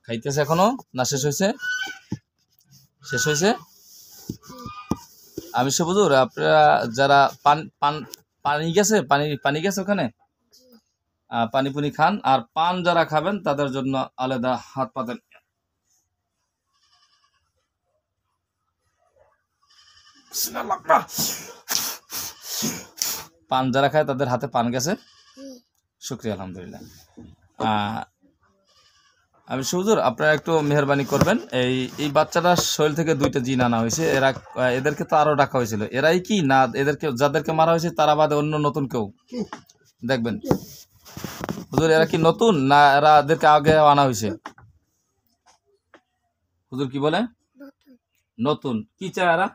খাইতেছে এখনো না শেষ হয়েছে? শেষ হয়েছে? আমি সে হুজুর আপনারা যারা পানি গেছে, পানি গেছে ওখানে, পানি পুনি খান। আর পান যারা খাবেন তাদের জন্য আলাদা হাত পাতেন। পান যারা খায় তাদের হাতে পান গেছে, শুকরিয়া আলহামদুলিল্লাহ। আমি হুজুর আপনারা একটু মেহরবানি করবেন, এই বাচ্চাটার শরীর থেকে 2টা জিন আনা হয়েছে। এদেরকে তো আরো ডাকা হয়েছিল, এরাই কি না এদেরকে যাদেরকে মারা হয়েছে তারা বাদে অন্য নতুন কেউ দেখবেন? হুজুর এরা কি নতুন না এদেরকে আগে আনা হয়েছে? হুজুর কি বলে নতুন? কি চায় এরা?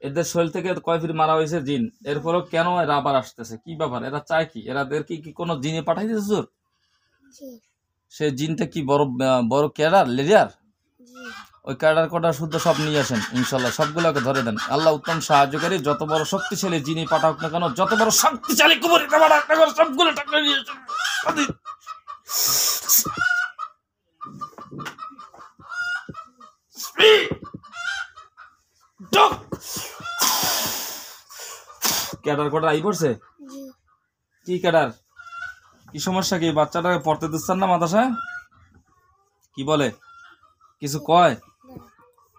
এদের শরীর থেকে কয় ফিট মারা হয়েছে জিন, এরপরও কেন এরা আবার আসতেছে? কি ব্যাপার? এরা চায় কি? এরাদের কি কোনো জিনে পাঠাই দিয়েছে হুজুর? সে জিনটা কি বড় বড় ক্যাডার লিডার? ওই ক্যাডার কোটা শুদ্ধ সব নিয়ে আসেন ইনশাল্লাহ, সবগুলোকে ধরে দেন। আল্লাহ উত্তম সাহায্যকারী, যত বড় শক্তিশালী জিনি পাঠাক না কেন, যত বড় শক্তিশালী কুবরি পাঠাক না কেন, সবগুলো টাকা নিয়ে আসেন। ক্যাডার কোটা আই পড়ছে? কি ক্যাডার? কি সমস্যা? কি বাচ্চাটাকে পড়তে দিচ্ছেন না মাদ্রাসায়? কি বলে? কিছু কয়?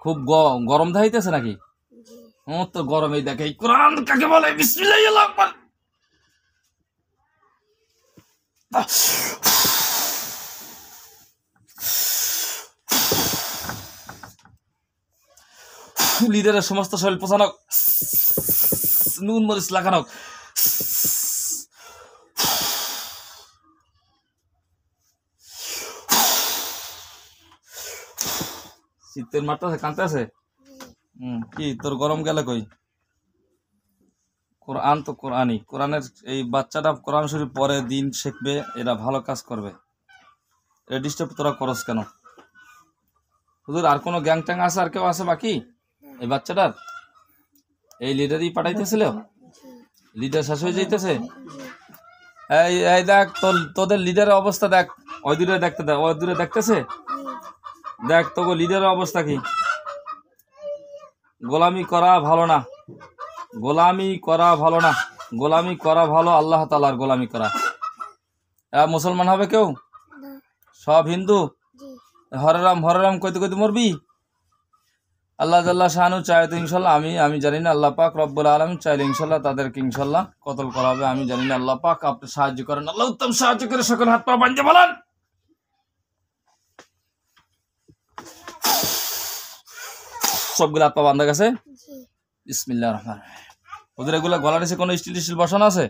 খুব গরম ধাইতেছে নাকি? তো গরমে দেখে কোরআন কাকে বলে, বিসমিল্লাহির আকবার। লিডারের সমস্ত শরীর পোছানো, নুন মরিচ লাগানো। শীতের মারতেছে, কাঁদতে আছে। কি তোর গরম গেলে কই? কোরআন তো কোরআনই, কোরআনের এই বাচ্চাটা কোরআন শরীফ পরে দিন শিখবে, এরা ভালো কাজ করবে। এটা ডিস্টার্ব তোরা করস কেন হুজুর? আর কোনো গ্যাং ট্যাং আছে? আর কেউ আছে বাকি এই বাচ্চাটার? এই লিডারই পাঠাইতেছিল? লিডার শেষ হয়ে যাইতেছে। এই দেখ তোদের লিডারের অবস্থা দেখ, ওই দূরে দেখতে দেখ, ওই দূরে দেখতেছে, দেখ তোকে লিডারের অবস্থা কি। গোলামি করা ভালো না, গোলামি করা ভালো না, গোলামি করা ভালো আল্লাহ তাআলার গোলামি করা। এরা মুসলমান হবে কেউ? সব হিন্দু। হরে রাম হরে রাম কইতে কইতে মরবি? আল্লাহ জাল্লা শাহানু চায় তো ইনশাল্লাহ, আমি জানি না, আল্লাহ পাক রব্বুল আলামিন চাইলে ইনশাল্লাহ তাদেরকে ইনশাল্লাহ কতল করা হবে, আমি জানি না। আল্লাহ পাক আপনি সাহায্য করেন, আল্লাহ উত্তম সাহায্য করে সকল হাত পা বাঁধতে বলেন। সবগুলো হাত পা বাঁধা গেছে? বিসমিল্লাহির রহমানির রহিম। ওদের এগুলো গলা নিচে কোনো স্টিল স্টিল বসানো আছে?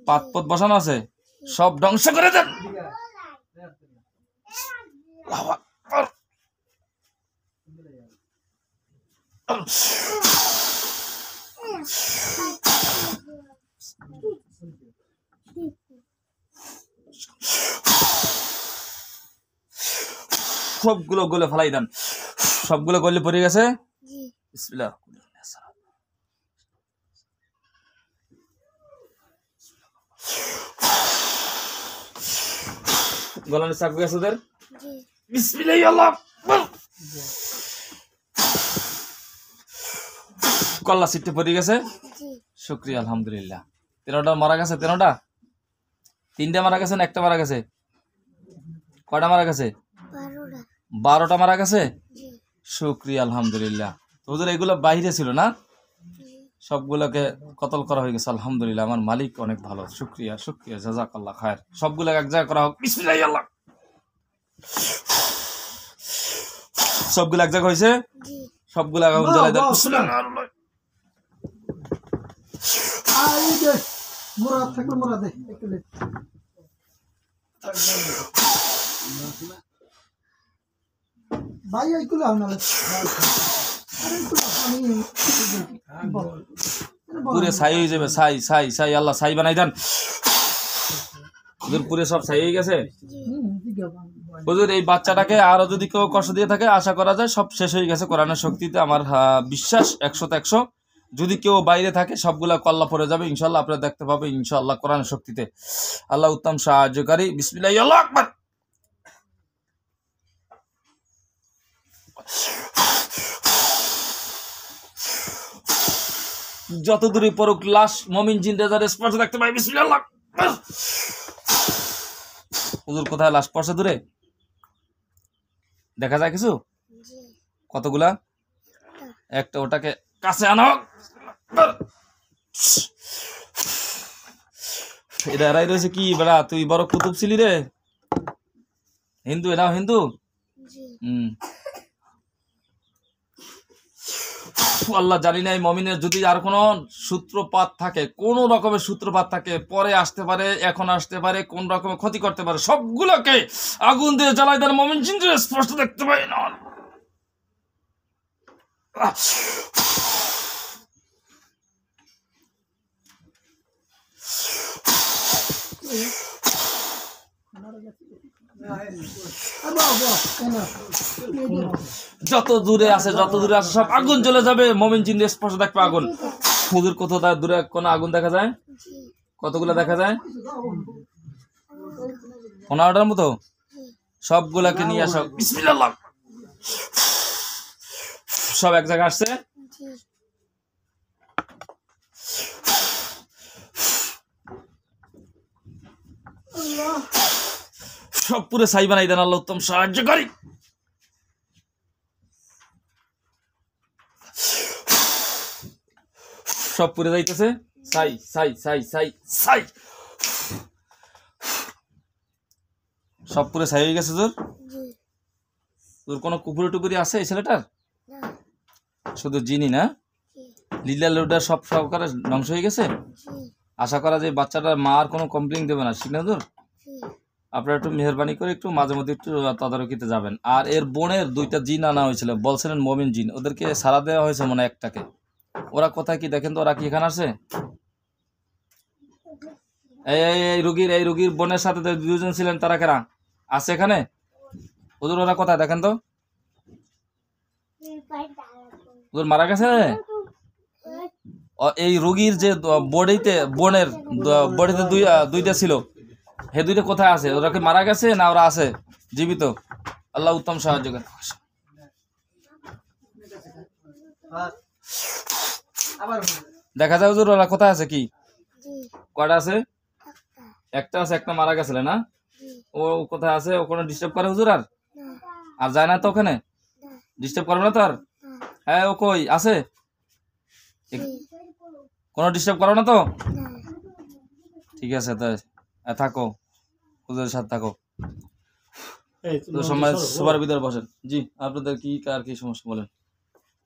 পাতপত বসানো আছে? সব ধ্বংস করে দেন। আল্লাহু আকবার। সবগুলো গলে ফেলাই দেন, সবগুলো গলে পড়ে গেছে। বিসমিল্লাহ। গলার চাপ গেছে ওদের। বিসমিল্লাহ আল্লাহু আকবার। কল্লা সিটে পড়ে গেছে, শুকরিয়া আলহামদুলিল্লাহ। 13টা মারা গেছে? 13টা? 3টা মারা গেছে না একটা মারা গেছে? কয়টা মারা গেছে? 12টা মারা গেছে, শুকরিয়া আলহামদুলিল্লাহ। ওদের এগুলো বাইরে ছিল না, সবগুলোকে কতল করা হয়ে গেছে আলহামদুলিল্লাহ। আমার মালিক অনেক ভালো, শুকরিয়া শুকরিয়া, জাযাকাল্লাহ খায়ের। সবগুলো এক জায়গায় করা হোক। বিসমিল্লাহ আল্লাহ। সবগুলো এক জায়গায় হয়েছে, সবগুলো আগুন জ্বালাই দেন। পুরে ছাই হয়ে যাবে, ছাই ছাই ছাই, আল্লাহ ছাই বানাই দেন হুজুর। পুরে সব ছাই হয়ে গেছে হুজুর। এই বাচ্চাটাকে আরো যদি কেউ কষ্ট দিয়ে থাকে, আশা করা যায় সব শেষ হয়ে গেছে কোরআনের শক্তিতে। আমার বিশ্বাস 100তে 100। যদি কেউ বাইরে থাকে সবগুলা কল্লা পড়ে যাবে ইনশাল্লাহ, আপনারা দেখতে পাবেন ইনশাআল্লাহ কোরআনের শক্তিতে। আল্লাহ উত্তম সাহায্যকারী। বিসমিল্লাহ আল্লাহু আকবার। যত দূরে পড়ুক লাশ মমিন জিন রেজার স্পর্শ দেখতে পাই। বিসমিল্লাহ। হুজুর কোথায় লাশ স্পর্শ দূরে দেখা যায় কিছু? কতগুলা? একটা, ওটাকে কাছে আনো। এটা এরাই রয়েছে কি বেড়া, তুই বড় কুতুব ছিলি রে। হিন্দু, এরাও হিন্দু। আল্লাহ জানি না, মমিনের যদি আর কোনো সূত্রপাত থাকে, কোন রকমের সূত্রপাত থাকে, পরে আসতে পারে, এখন আসতে পারে, কোন রকমের ক্ষতি করতে পারে, সবগুলোকে আগুন দিয়ে জ্বালাই দেন। মমিন জিনদের স্পষ্ট দেখতে পাই না। যত দূরে আছে সব আগুন জ্বলে যাবে। মমিন জিন স্পর্শ দেখবে আগুন। হুজুর কোথাও দূরে কোন আগুন দেখা যায়? কতগুলো দেখা যায়? 15টার মতো। সবগুলাকে নিয়ে আসো। বিসমিল্লাহ। সব এক জায়গায় আসছে। সব পুরো ছাই বানাই দেন, আল্লাহ উত্তম সাহায্যকারী। সব পুড়ে যাইতেছে। ছাই ছাই ছাই ছাই ছাই, সব পুরো ছাই হয়ে গেছে। তোর কোনো কুকুরি টুকুরি আছে এই ছেলেটার? শুধু জিনি না, লিলা লোডা সব সহকারে ধ্বংস হয়ে গেছে। আশা করা যায় বাচ্চাটার মা আর কোনো কমপ্লেন দেবে না। ঠিক না হুজুর? আপনারা একটু মেহরবানি করে একটু মাঝে মধ্যে একটু তদারকিতে যাবেন। আর এর বোনের 2টা জিন আনা হয়েছিল, বলছিলেন মমিন জিন, ওদেরকে সারা দেওয়া হয়েছে মনে হয় একটাকে। ওরা কোথায় কি দেখেন তো, ওরা কি এখানে আছে? এই রুগীর বোনের সাথে 2জন ছিলেন, তারা কেনা আছে এখানে? হুজুর ওরা কোথায় দেখেন তো? হুজুর মারা গেছে। এই রুগীর যে বোনের বডিতে 2টা ছিল, হে 2টা কোথায় আছে? ওরা কি মারা গেছে না ওরা আছে জীবিত? আল্লাহ উত্তম সাহায্য করে। দেখা যায় হুজুর ওরা কোথায় আছে? কি কয়টা আছে? একটা আছে, একটা মারা গেছিল না? ও কোথায় আছে? ও কোনো ডিস্টার্ব করে হুজুর? আর যায় না তো ওখানে? ডিস্টার্ব করবে না তো আর? হ্যাঁ, ও কই আছে? কোনো ডিস্টার্ব করো না তো? ঠিক আছে, তাই থাকো, হুজুরের সাথে থাকো। সময় সুপার ভিতরে বসেন। জি, আপনাদের কি কার কি সমস্যা বলেন।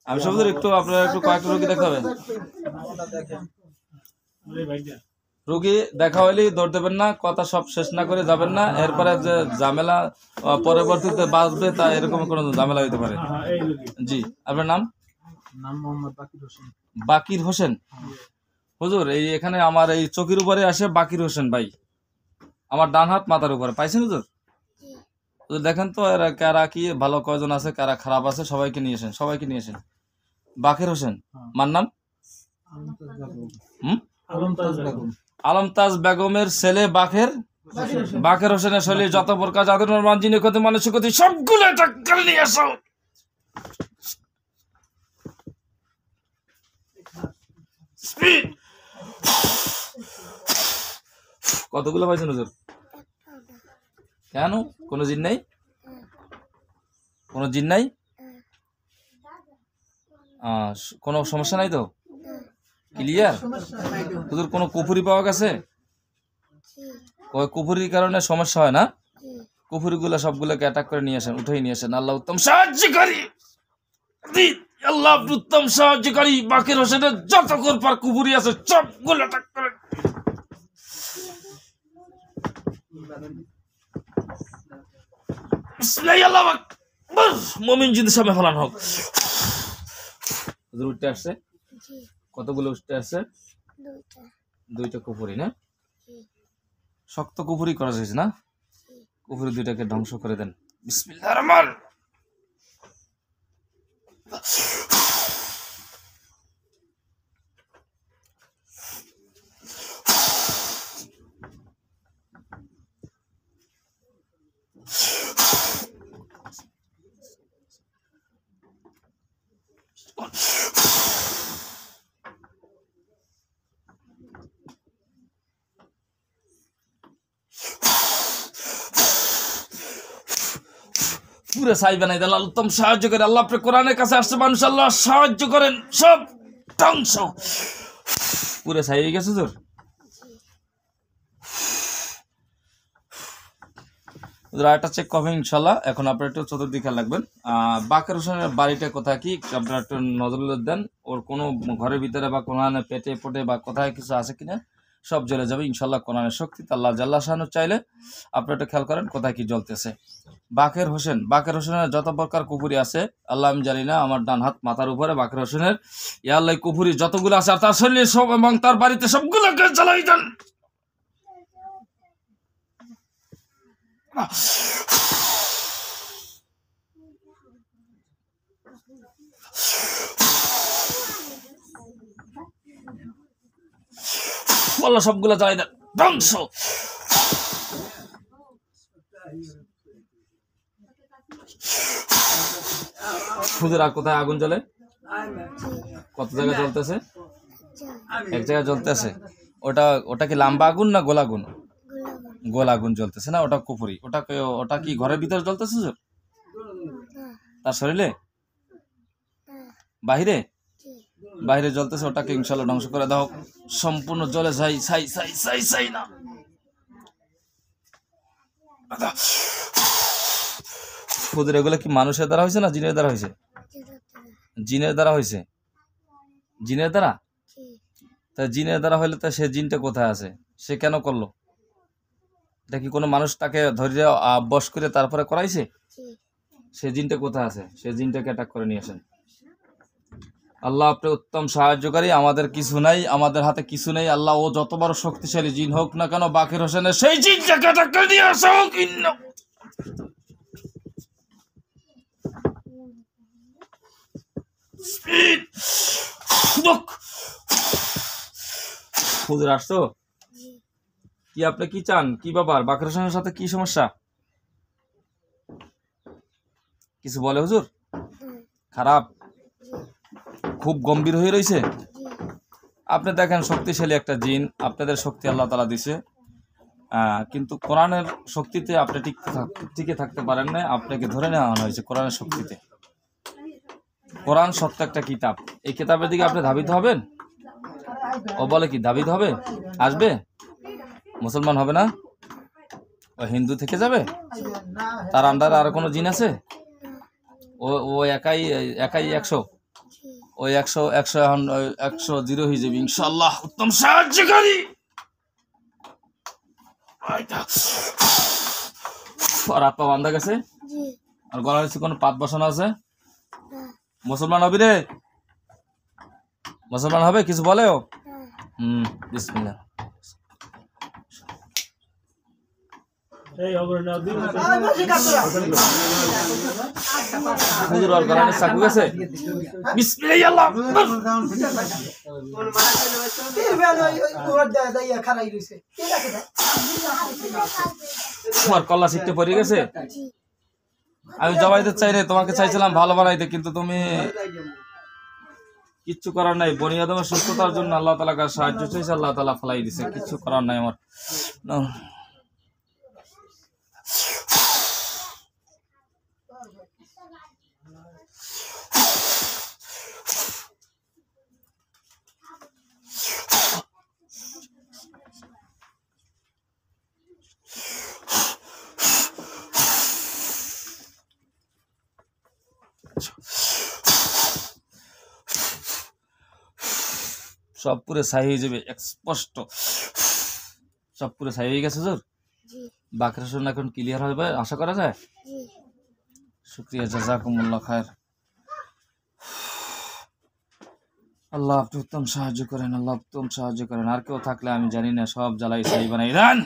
আমি সব একটু আপনারা একটু কয়েকটা রোগী দেখতে হবে। রোগী দেখা হইলেই দৌড় দেবেন না, কথা সব শেষ না করে যাবেন না। এরপরে যে ঝামেলা পরবর্তীতে বাঁচবে, তা এরকম কোনো ঝামেলা হইতে পারে। জি, আপনার নাম? মোহাম্মদ বাকির হোসেন। হুজুর এই এখানে আমার এই চোখের উপরে আসে বাকির হোসেন ভাই, আমার ডান হাত মাথার উপরে। পাইছেন হুজুর? দেখেন তো এরা কারা কি ভালো কয়জন আছে, কারা খারাপ আছে, সবাইকে নিয়ে আসেন। বাকির হোসেন মার নাম? আলমতাজ বেগমের ছেলে বাকের হোসেনের শৈলী যত প্রকার যাদের মানজিনী ক্ষতি মানসিক ক্ষতি সবগুলো নিয়ে আসো। কতগুলো পাইছেন হুজুর? কেন কোনো জিন নাই? কোনো জিন নাই? কোনো সমস্যা নাই তো? ক্লিয়ার? হুজুর কোনো কুফুরি পাওয়া গেছে? ওই কুফুরির কারণে সমস্যা হয় না? কুফুরিগুলো সবগুলোকে অ্যাটাক করে নিয়ে আসেন, উঠেই নিয়ে আসেন। আল্লাহ উত্তম সাহায্যকারী, আল্লাহ উত্তম সাহায্যকারী। বাকির হোসেনের যত কুরপার কুফুরি আছে সবগুলো অ্যাটাক করে। মমিন জিনের সামনে ফলান হোক। উঠতে আসছে কতগুলো? উঠতে আসছে 2টা কুফুরি না? শক্ত কুফুরি করা হয়েছে না? কুফুরি 2টাকে ধ্বংস করে দেন। বিসমিল্লাহির রহমানির রহিম। পুরো ছাই বানাই দেন, আল্লাহ উত্তম সাহায্য করে। আল্লাহ আপনি কোরআনের কাছে আসছে মানুষ, আল্লাহ সাহায্য করেন, সব ধ্বংস পুরো ছাই হয়ে গেছে হুজুর। আরেকটা চেক করবেন ইনশাল্লাহ। এখন আপনার একটু চতুর্দিকে লাগবেন। বাকের হোসেনের বাড়িটা কোথায় কি আপনারা একটু নজর দেন, ওর কোনো ঘরের ভিতরে বা কোরআনে পেটে পটে বা কোথায় কিছু আছে কিনা সব জ্বলে যাবে ইনশাল্লাহ কোরআনের শক্তিতে। আল্লাহ জাল্লা শাহানু চাইলে আপনারা একটু খেয়াল করেন কোথায় কি জ্বলতেছে। বাকের হোসেনের যত প্রকার কুফুরি আছে আল্লাহ আমি জানি না, আমার ডান হাত মাথার উপরে বাকের হোসেনের ইয়া আল্লাহ কুফুরি যতগুলো আছে আর তার শরীরে সব এবং তার বাড়িতে সবগুলোকে জ্বালাই দেন। আল্লাহ সবগুলো জ্বালাই দেন, ধ্বংস। হুজুর আর কোথায় আগুন জ্বলে? কত জায়গায় জ্বলতেছে? এক জায়গায় জ্বলতেছে। ওটা কি লাম্বা আগুন না গোল আগুন? গোল আগুন জ্বলতেছে না, ওটা কুফুরি। ওটা কি ঘরের ভিতরে জ্বলতেছে হুজুর? তার শরীরে বাহিরে বাইরে জ্বলতেছে, ওটাকে ইনশাল্লাহ ধ্বংস করে দাও, সম্পূর্ণ জ্বলে যাই ছাই ছাই ছাই ছাই না। হুজুর এগুলো কি মানুষের দ্বারা হয়েছে না জিনের দ্বারা হয়েছে? জিনের দ্বারা হয়েছে। জিনের দ্বারা? তা জিনের দ্বারা হইলে তা সে জিনটা কোথায় আছে? সে কেন করলো? এটা কি কোনো মানুষ তাকে ধৈর্য বশ করে তারপরে করাইছে? সে জিনটা কোথায় আছে? সে জিনটাকে অ্যাটাক করে নিয়ে আসেন। আল্লাহ আপনি উত্তম সাহায্যকারী, আমাদের কিছু নাই, আমাদের হাতে কিছু নেই। আল্লাহ ও যত বড় শক্তিশালী জিন হোক না কেন, বাকের হোসেনের সেই জিনটাকে অ্যাটাক করে নিয়ে আসো। হুজুর আসছো কি? আপনি কি চান? কি ব্যাপার? বাকের হোসেনের সাথে কি সমস্যা? কিছু বলে হুজুর? খারাপ, খুব গম্ভীর হয়ে রয়েছে। আপনি দেখেন শক্তিশালী একটা জিন, আপনাদের শক্তি আল্লাহ তাআলা দিছে, কিন্তু কোরআনের শক্তিতে আপনি টিকে থাকতে পারেন না। আপনাকে ধরে নেওয়া হয়েছে কোরআনের শক্তিতে। কোরআন সত্য একটা কিতাব, এই কিতাবের দিকে আপনি ধাবিত হবেন। ও বলে কি ধাবিত হবে? আসবে, মুসলমান হবে না, ও হিন্দু থেকে যাবে? তার আন্ডারে আর কোনো জিন আছে? ও একাই 100, ওই 100 এখন 100 হয়ে যাবে ইনশাআল্লাহ উত্তম সাহায্যকারী। আর হাত পা বান্ধা গেছে, আর গলার নিচে কোনো পাত বসানো আছে? মুসলমান হবি রে? মুসলমান হবে? কিছু বলে ও? বিসমিল্লাহ। হুজুর আর গলার নিচে চাকু গেছে? বিসমিল্লাহ আল্লাহ তোমার কল্লা শিখতে পড়ে গেছে। আমি জবাইতে চাই রে, তোমাকে চাইছিলাম ভালো বানাইতে, কিন্তু তুমি কিচ্ছু করার নাই। বনি আদমের সুস্থতার জন্য আল্লাহ তাআলা কাছে সাহায্য চাইছে, আল্লাহ তাআলা ফলাই দিছে, কিচ্ছু করার নাই আমার। সব পুরো ছাই হয়ে যাবে, স্পষ্ট সব পুরো ছাই হয়ে গেছে হুজুর। বাকের হোসেন এখন ক্লিয়ার হবে আশা করা যায়? শুকরিয়া, জাযাকুমুল্লাহ খায়ের। আল্লাহ আপনি উত্তম সাহায্য করেন, আল্লাহ উত্তম সাহায্য করেন। আর কেউ থাকলে আমি জানি না, সব জ্বালাই ছাই বানাই দেন।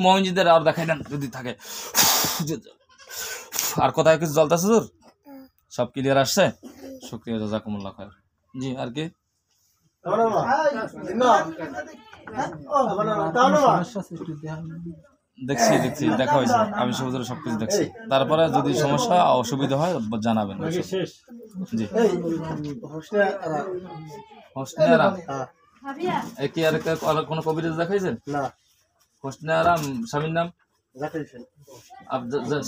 মমিনদের আর দেখাই দেন যদি থাকে। আর কোথায় কিছু জ্বলতেছে হুজুর? সব ক্লিয়ার আসছে? শুকরিয়া, জাযাকুমুল্লাহ খায়ের। জি আর কি? দেখছি দেখা হয়েছে, আমি সবকিছু দেখছি। তারপরে যদি সমস্যা অসুবিধা হয় জানাবেন। জি হোসনে আরাম কি আর কোনো কবিরাজ দেখাইছেন? হোসনে আরাম স্বামীর নাম?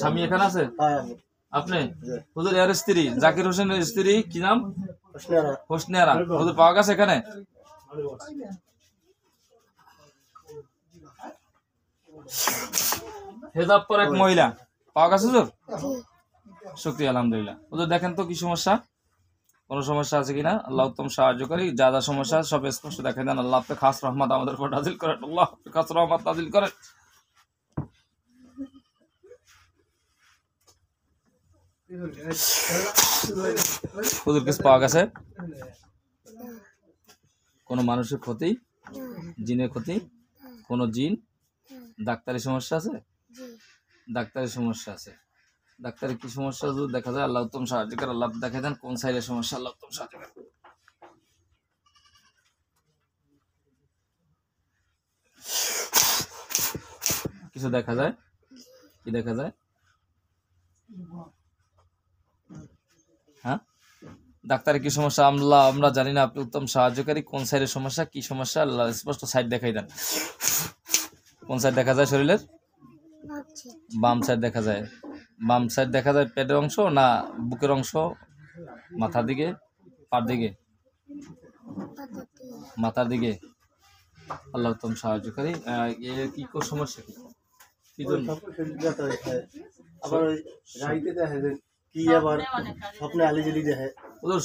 স্বামী এখানে আছে? আপনি হুজুর এর স্ত্রী জাকির হোসেনের স্ত্রী কি নাম? হোসনে আরা। হুজুর পাওয়া গেছে এখানে? হেজাব পর এক মহিলা পাওয়া গেছে হুজুর? শুকরিয়া আলহামদুলিল্লাহ। হুজুর দেখেন তো কি সমস্যা, কোন সমস্যা আছে কিনা। আল্লাহ উত্তম সাহায্য করি। যা যা সমস্যা সব স্পষ্ট দেখে দেন। আল্লাহ আপনি খাস রহমত আমাদের উপর নাজিল করেন। আল্লাহ খাস রহমত নাজিল করেন। হুজুর কিছু পাওয়া গেছে? কোন মানুষের ক্ষতি, জিনের ক্ষতি, কোন জিন, ডাক্তারি সমস্যা আছে? ডাক্তারি সমস্যা আছে। ডাক্তারি কি সমস্যা যদি দেখা যায় আল্লাহ উত্তম সাহায্য করে। আল্লাহ দেখে দেন কোন সাইডের সমস্যা, আল্লাহ উত্তম সাহায্য করে। কিছু দেখা যায়? কি দেখা যায়? হ্যাঁ, ডাক্তারের কি সমস্যা আমরা জানি না, আপনি উত্তম সাহায্যকারী। কোন সাইডের সমস্যা, কি সমস্যা আল্লাহ স্পষ্ট সাইড দেখাই দেন। কোন সাইড দেখা যায় শরীরের? বাম সাইড দেখা যায়। বাম সাইড দেখা যায় পেটের অংশ না বুকের অংশ, মাথার দিকে, পার দিকে? মাথার দিকে। আল্লাহ উত্তম সাহায্যকারী। কি সমস্যা, কি জন্য?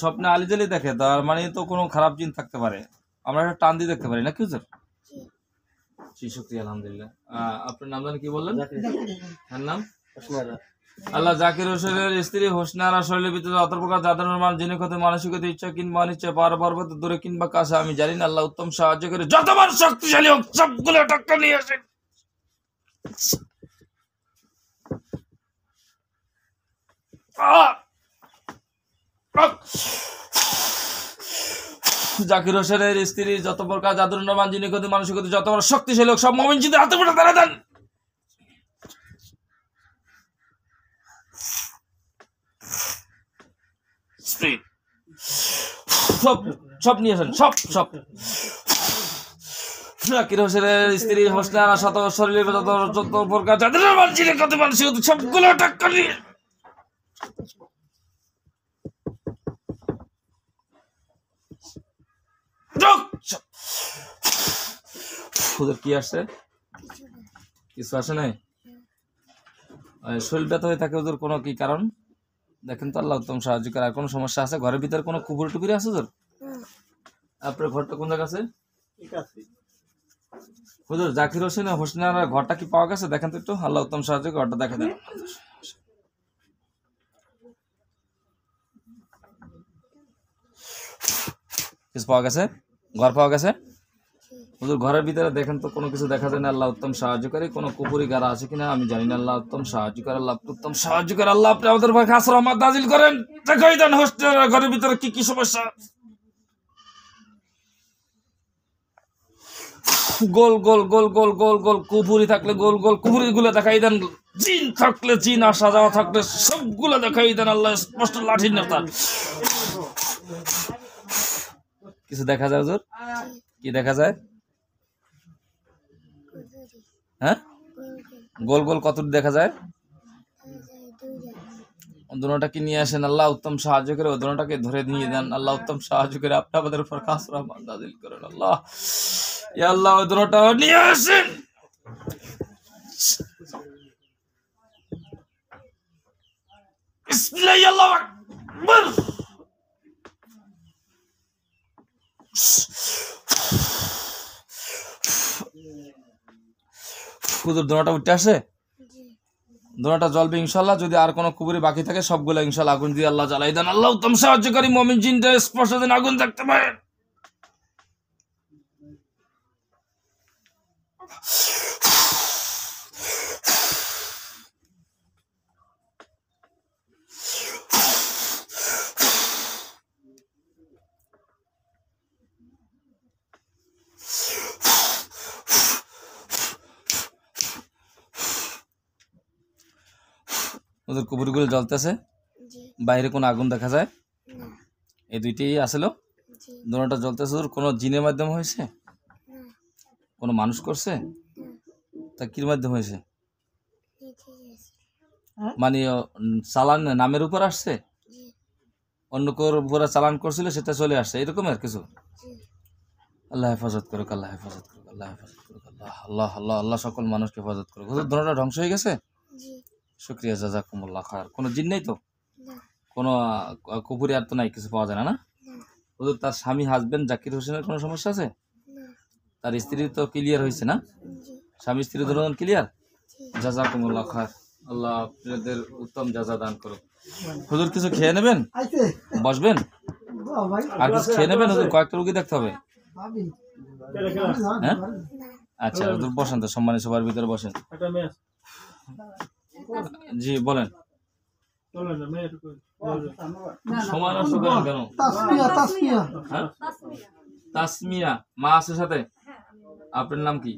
স্বপ্নে আলিজালি দেখে, তার মানে তো কোনো খারাপ জিন থাকতে পারে। আমরা একটা টান দিয়ে দেখতে পারি না কি হুজুর? জি শুকরিয়া আলহামদুলিল্লাহ। আপনার নাম জানি কি বললেন? হ্যাঁ নাম? আল্লাহ জাকির হোসেনের স্ত্রী হোসনে আরা শরীরের ভিতরে অত প্রকার যাদের মান জিনে ক্ষতি, মানসিক ইচ্ছা কিংবা অনিচ্ছা, পার পর্বত দূরে কিংবা কাছে আমি জানি না। আল্লাহ উত্তম সাহায্য করে যতবার শক্তিশালী হোক সবগুলো টাকা নিয়ে আসেন। জাকির হোসেনের স্ত্রী যত প্রকার জাদুর মান জিনে ক্ষতি, মানসিক যত বড় শক্তিশালী হোক সব মুমিন জিনের হাতে পড়ে তারা দেন। সব নিয়ে আসেন, সব সব। জাকির হোসেনের স্ত্রী হোসনে আরা শত শরীরের যত প্রকার যাদের জিনে ক্ষতি, মানসিক সবগুলো টাকা নিয়ে। কি আসছে? কিছু আসে নাই? শরীর ব্যথা হয়ে থাকে ওদের কোনো কি কারণ দেখেন তো, আল্লাহ উত্তম সাহায্য করে। আর কোনো সমস্যা আছে? ঘরের ভিতরে কোনো কুকুর টুকুরি আছে হুজুর? আপনার ঘরটা কোন জায়গা আছে হুজুর? জাকির হোসেন হোসনে আরার ঘরটা কি পাওয়া গেছে? দেখেন তো একটু, আল্লাহ উত্তম সাহায্য ঘরটা দেখে দেন। কিছু পাওয়া গেছে? ঘর পাওয়া গেছে হুজুর? ঘরের ভিতরে দেখেন তো কোনো কিছু দেখা যায় না। আল্লাহ উত্তম সাহায্যকারী। কোনো কুপুরি গাড়া আছে কিনা আমি জানি না। আল্লাহ উত্তম সাহায্য করে। আল্লাহ উত্তম সাহায্য করে। আল্লাহ আপনি আমাদের উপর খাস রহমত নাজিল করেন। দেখাই দেন হোস্টেলের ঘরের ভিতরে কি কি সমস্যা। গোল গোল গোল গোল গোল গোল কুপুরি থাকলে গোল গোল কুপুরি গুলো দেখাই দেন। জিন থাকলে জিন আসা যাওয়া থাকলে সবগুলো দেখাই দেন। আল্লাহ স্পষ্ট লাঠির নেতা। কিছু দেখা যায় হুজুর? কি দেখা যায়? হ্যাঁ, গোল গোল কত দেখা যায়? দুটোটাকে নিয়ে আসেন। আল্লাহ উত্তম সাহায্য করে ওই দুটোটাকে ধরে নিয়ে দেন। আল্লাহ উত্তম সাহায্য করে আপনি আমাদের উপর খাস রহমত নাজিল করেন। আল্লাহ ইয়া আল্লাহ ওই দুটোটা নিয়ে আসেন। বিসমিল্লাহ আল্লাহু আকবার। হুজুর দুটোটা উঠে আসে? দুটোটা জ্বলবে ইনশাল্লাহ। যদি আর কোনো কুবুরি বাকি থাকে সবগুলো ইনশাল্লাহ আগুন দিয়ে আল্লাহ জ্বালাই দেন। আল্লাহ উত্তম সাহায্যকারী। মুমিন জিনটা স্পষ্ট দিন আগুন দেখতে পারেন। ওদের কুবুরিগুলো জ্বলতেছে, বাইরে কোনো আগুন দেখা যায়? এই দুইটাই আসলো, দুটোটা জ্বলতেছে। কোনো জিনের মাধ্যমে হয়েছে? কোনো মানুষ করছে? তা কির মাধ্যমে হয়েছে? মানে চালান নামের উপর আসছে, অন্য কোর উপরে চালান করছিল সেটা চলে আসছে, এরকমের কিছু। আল্লাহ হেফাজত করুক, আল্লাহ হেফাজত করুক, আল্লাহ হেফাজত করুক, আল্লাহ আল্লাহ আল্লাহ আল্লাহ সকল মানুষকে হেফাজত করুক। হুজুর ধরনটা ধ্বংস হয়ে গেছে, শুক্রিয়া, জাযাকুমুল্লাহ খায়র। কোনো জিন নেই তো, কোনো কুপুরি আর তো নাই, কিছু পাওয়া যায় না? না হুজুর, তার স্বামী হাজবেন্ড জাকির হোসেনের কোনো সমস্যা আছে? তার স্ত্রী তো ক্লিয়ার হয়েছে না? স্বামী স্ত্রী ধরুন ক্লিয়ার, জাযাকুমুল্লাহ খায়র। আল্লাহ আপনাদের উত্তম জাযা দান করুক। হুজুর কিছু খেয়ে নেবেন, বসবেন, আর কিছু খেয়ে নেবেন? হুজুর কয়েকটা রুগী দেখতে হবে। হ্যাঁ আচ্ছা হুজুর বসেন তো, সম্মানিত সবার ভিতরে বসেন। জি বলেন। সময় নষ্ট করেন কেন? হ্যাঁ? তাসমিয়া মা আছে সাথে? আপনার নাম কি?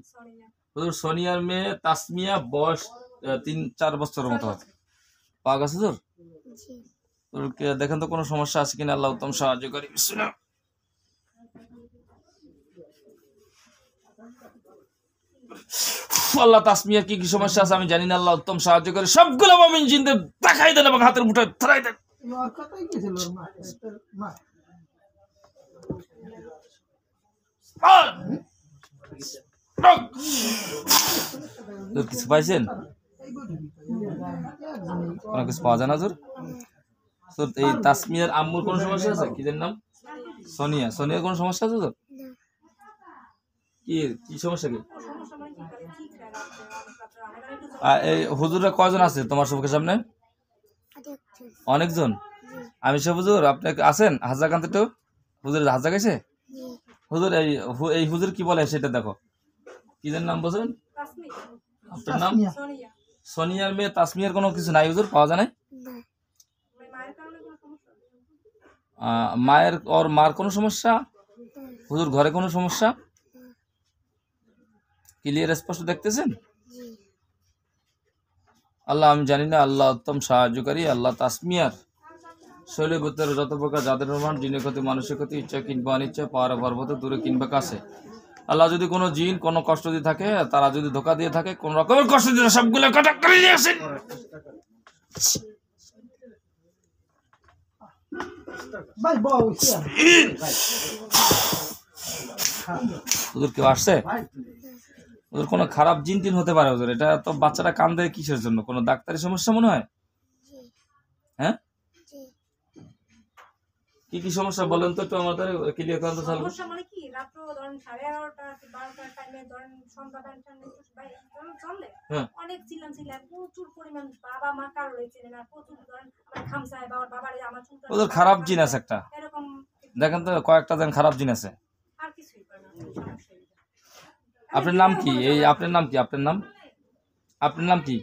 হুজুর সোনিয়ার মেয়ে তাসমিয়া, বয়স 3-4 বছরের মতো হবে। পাওয়া গেছে হুজুর? দেখেন তো কোনো সমস্যা আছে কিনা, আল্লাহ উত্তম সাহায্য করি। বিসমিল্লাহ। আল্লাহ তাসমিয়ার কি কি সমস্যা আছে আমি জানি না, আল্লাহ উত্তম সাহায্য করে। সবগুলো মুমিন জিনদের দেখাই দেন এবং হাতের মুঠোয় ধরাই দেন। কিছু পাইছেন? কোনো কিছু পাওয়া যায় না হুজুর? এই তাসমিয়ার আম্মুর কোনো সমস্যা আছে? কি নাম? সোনিয়া। সোনিয়ার কোনো সমস্যা আছে হুজুর? কি কি সমস্যা? কি এই হুজুরা কয়জন আছে তোমার চোখের সামনে? অনেকজন। আমি সব হুজুর আপনি আছেন হাজাকান্ত তো? হুজুর হাজা গেছে? হুজুর এই হুজুর কি বলে সেটা দেখো। কি নাম বলছেন? আপনার নাম? সোনিয়ার মেয়ে তাসমিয়ার কোনো কিছু নাই হুজুর, পাওয়া যায় না? মায়ের ওর মার কোনো সমস্যা? হুজুর ঘরে কোনো সমস্যা? ক্লিয়ার স্পষ্ট দেখতেছেন? আল্লাহ আমি জানি না, আল্লাহ উত্তম সাহায্যকারী। আল্লাহ তাসমিয়ার শৈলের ভিতরে যত প্রকার যাদের প্রমাণ, জিনের ক্ষতি, মানুষের ক্ষতি, ইচ্ছা কিংবা অনিচ্ছা, পাহাড় পর্বত, দূরে কিংবা কাছে, আল্লাহ যদি কোনো জিন কোনো কষ্ট দিয়ে থাকে, তারা যদি ধোকা দিয়ে থাকে, কোন রকমের কষ্ট দিয়ে সবগুলো কাটা করে নিয়ে আসেন। হুজুর কেউ আসছে? ওদের কোনো খারাপ জিন টিন হতে পারে হুজুর। এটা তো বাচ্চারা কান্দে কিসের জন্য? কোনো ডাক্তারি সমস্যা মনে হয়? হ্যাঁ কি কি সমস্যা বলেন তো একটু আমাদের ক্লিয়ার করেন তো। সমস্যা মানে কি, রাত ধরেন 11:30 12টার টাইমে ধরেন সন্ধ্যা টাইমে চলে অনেক চিল্লাম প্রচুর পরিমাণ, বাবা মা কারো চেনে না, প্রচুর ধরেন আমার খামসায় বাবার আমার চুলটা ওদের খারাপ জিন আছে একটা, এরকম দেখেন তো কয়েকটা দেন খারাপ জিন আছে। আর কিছুই করে না। আপনার নাম কি? এই আপনার নাম কি? আপনার নাম? আপনার নাম কি?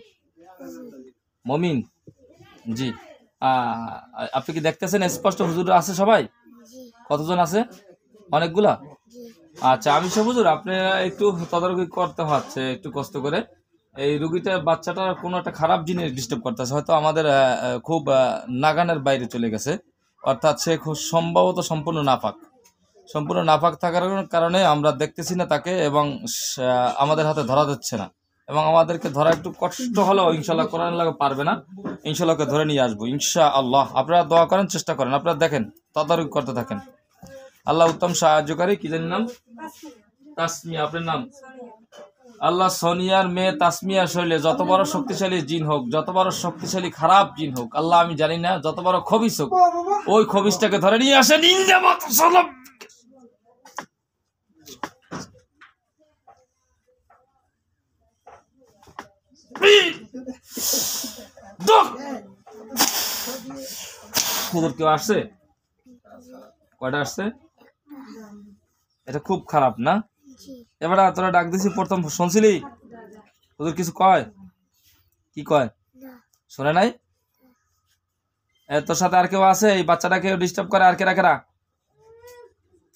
মমিন। জি আপনি কি দেখতেছেন স্পষ্ট হুজুর আছে সবাই? কতজন আছে? অনেকগুলা। আচ্ছা আমি সব হুজুর আপনি একটু তদারকি করতে হচ্ছে একটু কষ্ট করে। এই রুগীটা বাচ্চাটার কোনো একটা খারাপ জিনিস ডিস্টার্ব করতেছে, হয়তো আমাদের খুব নাগানের বাইরে চলে গেছে, অর্থাৎ সে খুব সম্ভবত সম্পূর্ণ নাপাক থাকার কারণে আমরা দেখতেছি না তাকে, এবং আমাদের হাতে ধরা যাচ্ছে না, এবং আমাদেরকে ধরা একটু কষ্ট হলেও ইনশাল্লাহ কোরআন লাগে পারবে না, ইনশাল্লাহকে ধরে নিয়ে আসবো ইনশাআল্লাহ। আপনারা দোয়া করেন, চেষ্টা করেন, আপনারা দেখেন, তদারকি করতে থাকেন। আল্লাহ উত্তম সাহায্যকারী। কি জানি নাম? তাসমিয়া। আপনার নাম? আল্লাহ সোনিয়ার মেয়ে তাসমিয়া শৈলে যত বড় শক্তিশালী জিন হোক, যত বড় শক্তিশালী খারাপ জিন হোক, আল্লাহ আমি জানি না, যত বড় খবিস হোক, ওই খবিসটাকে ধরে নিয়ে আসেন। হুজুর কেউ আসছে? কয়টা আসছে? এটা খুব খারাপ না? এবার তোরা ডাক দিছি প্রথম শুনছিলি হুজুর কিছু কয়? কি কয় শোনে নাই? তোর সাথে আর কেউ আছে? এই বাচ্চাটাকে ডিস্টার্ব করে আর কেরা?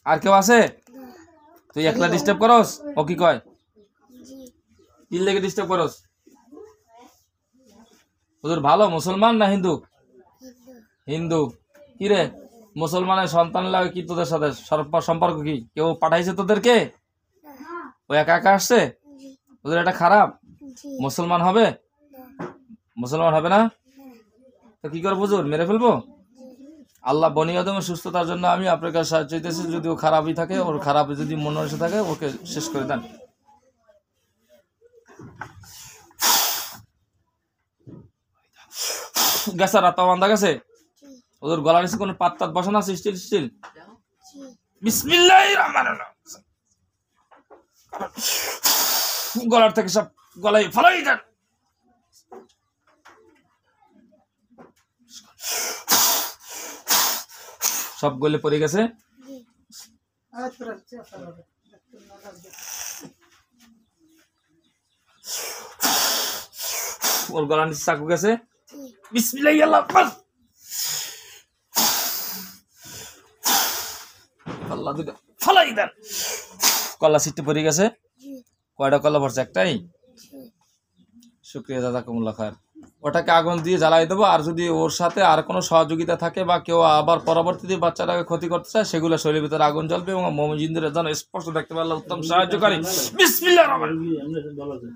আর কেউ আছে? তুই একলা ডিস্টার্ব করস? ও কি কয়? কি লেগে ডিস্টার্ব করস? হুজুর ভালো মুসলমান না হিন্দু? হিন্দু। কি রে মুসলমানের সন্তান লাগে কি তোদের সাথে সম্পর্ক কি? কেউ পাঠাইছে তোদেরকে? ও একা একা আসছে? ওদের এটা খারাপ মুসলমান হবে? মুসলমান হবে না? তো কি করে হুজুর, মেরে ফেলবো? আল্লাহ বনি আদমের সুস্থতার জন্য আমি আপনার কাছে সাহায্য চাইতেছি। যদি ও খারাপই থাকে, ওর খারাপ যদি মন এসে থাকে, ওকে শেষ করে দেন। গেছে রাত বান্ধা গেছে? ওদের গলার নিচে কোনো পাত বসানো আছে? Steel steel? বিসমিল্লাহির রহমানির রহিম। গলার থেকে সব গলায় ফালাই দেন। সব গলে পড়ে গেছে। ওর গলার নিচে চাকু গেছে। বিসমিল্লাহি আল্লাহু আকবার। আল্লাহ দুটো ফালাই দেন। কলা সিটে পড়ে গেছে। কয়টা কলা পড়ছে? একটাই। শুকরিয়া, জাযাকুমুল্লাহ খায়ের। ওটাকে আগুন দিয়ে জ্বালাই দেবো। আর যদি ওর সাথে আর কোনো সহযোগিতা থাকে বা কেউ আবার পরবর্তীতে বাচ্চাটাকে ক্ষতি করতে চায়, সেগুলো শরীরের ভিতরে আগুন জ্বলবে এবং মুমিনদের যেন স্পষ্ট দেখতে পারলে উত্তম সাহায্যকারী। বিসমিল্লাহির রহমানির রহিম।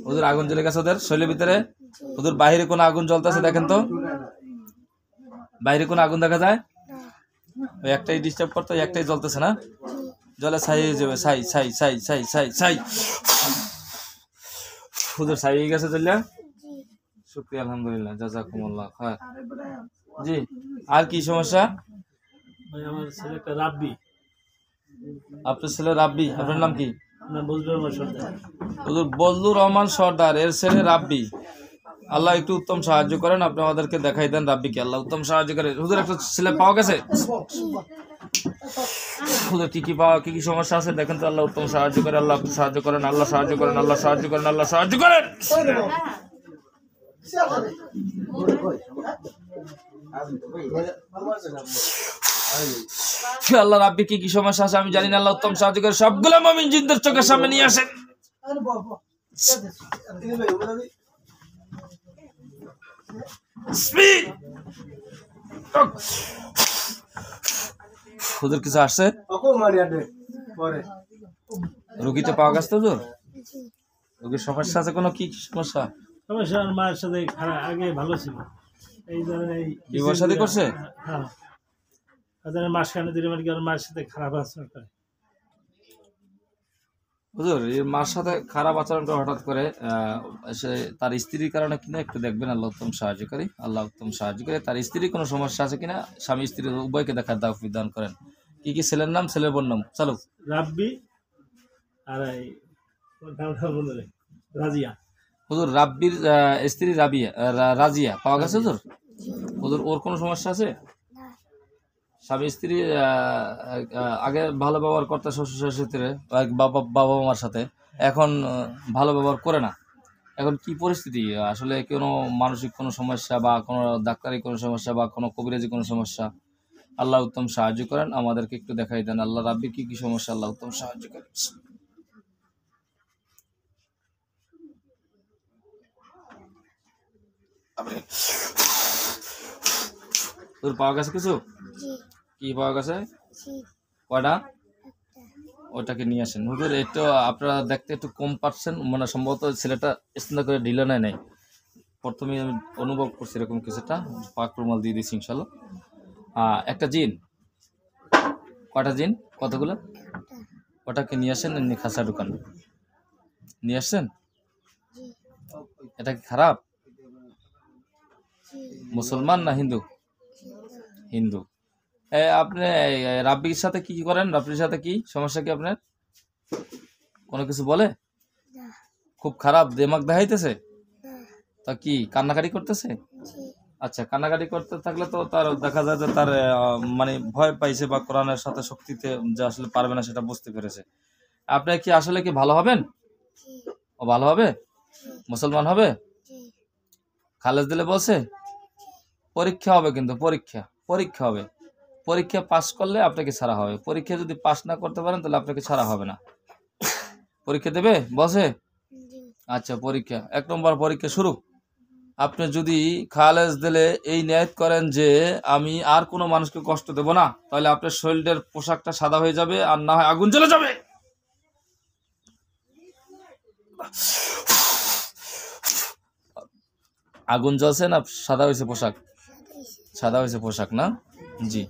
ওদের আগুন জ্বলে গেছে ওদের শরীরের ভিতরে। ওদের বাইরে কোনো আগুন জ্বলতেছে দেখেন তো, বাইরে কোনো আগুন দেখা যায়? ওই একটাই ডিস্টার্ব করতে, একটাই জ্বলতেছে না? জলে ছাই হয়ে যাবে। ছাই ছাই ছাই ছাই ছাই ছাই। ওদের ছাই হয়ে গেছে জ্বললে। শুকরিয়া, আলহামদুলিল্লাহ, জাযাকুমুল্লাহ খায়ের। জি, আর কি সমস্যা? আমার ছেলেটা রাব্বি। আপনার ছেলে রাব্বি? আপনার নাম কি? না, বজলুর রহমান সর্দার। হুজুর বজলুর রহমান সর্দার, এর ছেলে রাব্বি। আল্লাহ একটু উত্তম সাহায্য করেন, আপনি আমাদেরকে দেখাই দেন রাব্বিকে। আল্লাহ উত্তম সাহায্য করেন। হুজুর একটা ছেলে পাওয়া গেছে। হুজুর কি কি সমস্যা আছে দেখেন তো। আল্লাহ উত্তম সাহায্য করে। আল্লাহ একটু সাহায্য করেন। আল্লাহ সাহায্য করেন। আল্লাহ সাহায্য করেন। আল্লাহ সাহায্য করেন। আল্লাহ রাব্বি কি সমস্যা আছে আমি জানি না। আল্লাহ উত্তম সাহায্য করে। সবগুলো মুমিন জিনদের চোখের সামনে নিয়ে আসেন। হুজুর কিছু আসছে? রুগীটা পাওয়া গেছে? হুজুর রুগীর সমস্যা আছে কোনো? কি সমস্যা? সমস্যা, আমার মায়ের সাথে আগে ভালো ছিল। এই ধরনের এই বিবাহ শাদী করছে? হ্যাঁ, মাসখানে ধরে মানে কি আমার মায়ের সাথে খারাপ আচরণ করে। হুজুর এই মার সাথে খারাপ আচরণটা হঠাৎ করে সে তার স্ত্রীর কারণে কিনা একটু দেখবেন। আল্লাহ উত্তম সাহায্যকারী। আল্লাহ উত্তম সাহায্য করে। তার স্ত্রীর কোনো সমস্যা আছে কিনা, স্বামী স্ত্রী উভয়কে দেখার তৌফিক দান করেন। কি কি ছেলের নাম, ছেলের বোন নাম? চালু। রাব্বি আর এই রাজিয়া। হুজুর রাব্বির স্ত্রী রাজিয়া পাওয়া গেছে হুজুর? হুজুর ওর কোনো সমস্যা আছে? স্বামী স্ত্রী আগে ভালো ব্যবহার করতে শ্বশুর শাশুড়ির বাবা মার সাথে, এখন ভালো ব্যবহার করে না। এখন কি পরিস্থিতি? আসলে কোনো মানসিক কোনো সমস্যা বা কোনো ডাক্তারি কোনো সমস্যা বা কোনো কবিরাজি কোনো সমস্যা? আল্লাহ উত্তম সাহায্য করেন, আমাদেরকে একটু দেখাই দেন। আল্লাহ রাব্বি কি সমস্যা? আল্লাহ উত্তম সাহায্য করেন। তোর পাওয়া গেছে কিছু? কি পাওয়া গেছে? কয়টা? ওটাকে নিয়ে আসেন হুজুর। একটু আপনারা দেখতে একটু কম পাচ্ছেন, মানে সম্ভবত ছেলেটা স্নান করে ঢিলা নেয় নাই। প্রথমে আমি অনুভব করছি এরকম কিছুটা। পাক রুমাল দিয়ে দিচ্ছি ইনশাল্লাহ। একটা জিন। কয়টা জিন? কতগুলো? ওটাকে নিয়ে আসেন, এমনি খাসা ঢুকান। নিয়ে আসছেন? এটা কি খারাপ? মুসলমান না হিন্দু? হিন্দু। আপনি রাব্বির সাথে কি করেন? রাব্বির সাথে কি সমস্যা? কি আপনার কোনো কিছু বলে? খুব খারাপ দিমাগ দেখাইতেছে? তা কি কান্নাকাটি করতেছে? আচ্ছা, কান্নাকাটি করতে থাকলে তো তার দেখা যায় যে তার মানে ভয় পাইছে বা কোরআনের সাথে শক্তিতে যে আসলে পারবে না সেটা বুঝতে পেরেছে। আপনি কি আসলে কি ভালো হবেন? ও ভালো হবে? মুসলমান হবে? খালেজ দিলে বলছে পরীক্ষা হবে, কিন্তু পরীক্ষা হবে। পরীক্ষা পাস করলে আপনাকে ছাড়া হবে। পরীক্ষা যদি পাস না করতে পারেন তাহলে আপনাকে ছাড়া হবে না। পরীক্ষা দেবে বসে? আচ্ছা, পরীক্ষা 1 নম্বর পরীক্ষা শুরু। আপনি যদি খালেজ দিলে এই নিয়ত করেন যে আমি আর কোনো মানুষকে কষ্ট দেব না, তাহলে আপনার শরীরের পোশাকটা সাদা হয়ে যাবে, আর না হয় আগুন জ্বলে যাবে। আগুন জ্বলছে না সাদা হয়েছে পোশাক? সাদা হয়েছে পোশাক না? জি।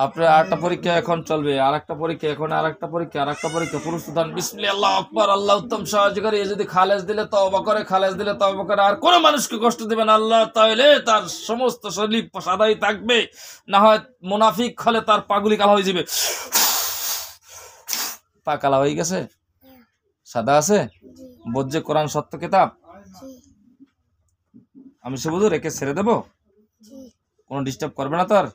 আপনার আরেকটা পরীক্ষা এখন চলবে, আর একটা পরীক্ষা, এখন আর একটা পরীক্ষা, আর একটা পরীক্ষা। পুরস্কার বিসমিল্লাহ, আল্লাহু আকবার, আল্লাহ উত্তম সাহায্যকারী। এ যদি খালেজ দিলে তওবা করে, খালেজ দিলে তওবা করে, আর কোনো মানুষকে কষ্ট দেবেন আল্লাহ, তাহলে তার সমস্ত শরীর সাদাই থাকবে, না হয় মুনাফিক হলে তার পাগুলি কালা হয়ে যাবে। পা কালা হয়ে গেছে, সাদা আছে, বোঝে কোরআন সত্য কিতাব। আমি সে বুঝু রেখে ছেড়ে দেবো, কোনো ডিস্টার্ব করবে না তোর?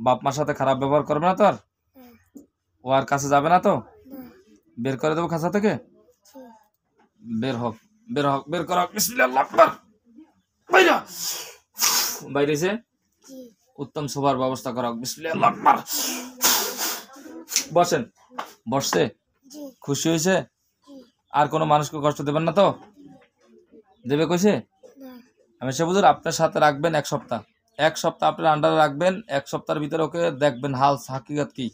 বাপ মার সাথে খারাপ ব্যবহার করবে না তোর? ও আর কাছে যাবে না তো? বের করে দেবো খাঁচা থেকে? বের হোক, বের হোক, বের করা। বিসমিল্লাহ, আল্লাহু আকবার। বাইরে বাইরেছে, উত্তম সবার ব্যবস্থা করা। বিসমিল্লাহ, আল্লাহু আকবার। বসেন। বসছে? খুশি হয়েছে? আর কোনো মানুষকে কষ্ট দেবেন না তো? দেবে কইছে? আমি সে বুঝুর আপনার সাথে রাখবেন 1 সপ্তাহ। 1 সপ্তাহ আপনার আন্ডারে রাখবেন। 1 সপ্তাহের ভিতরে ওকে দেখবেন হাল হাকিকত কি।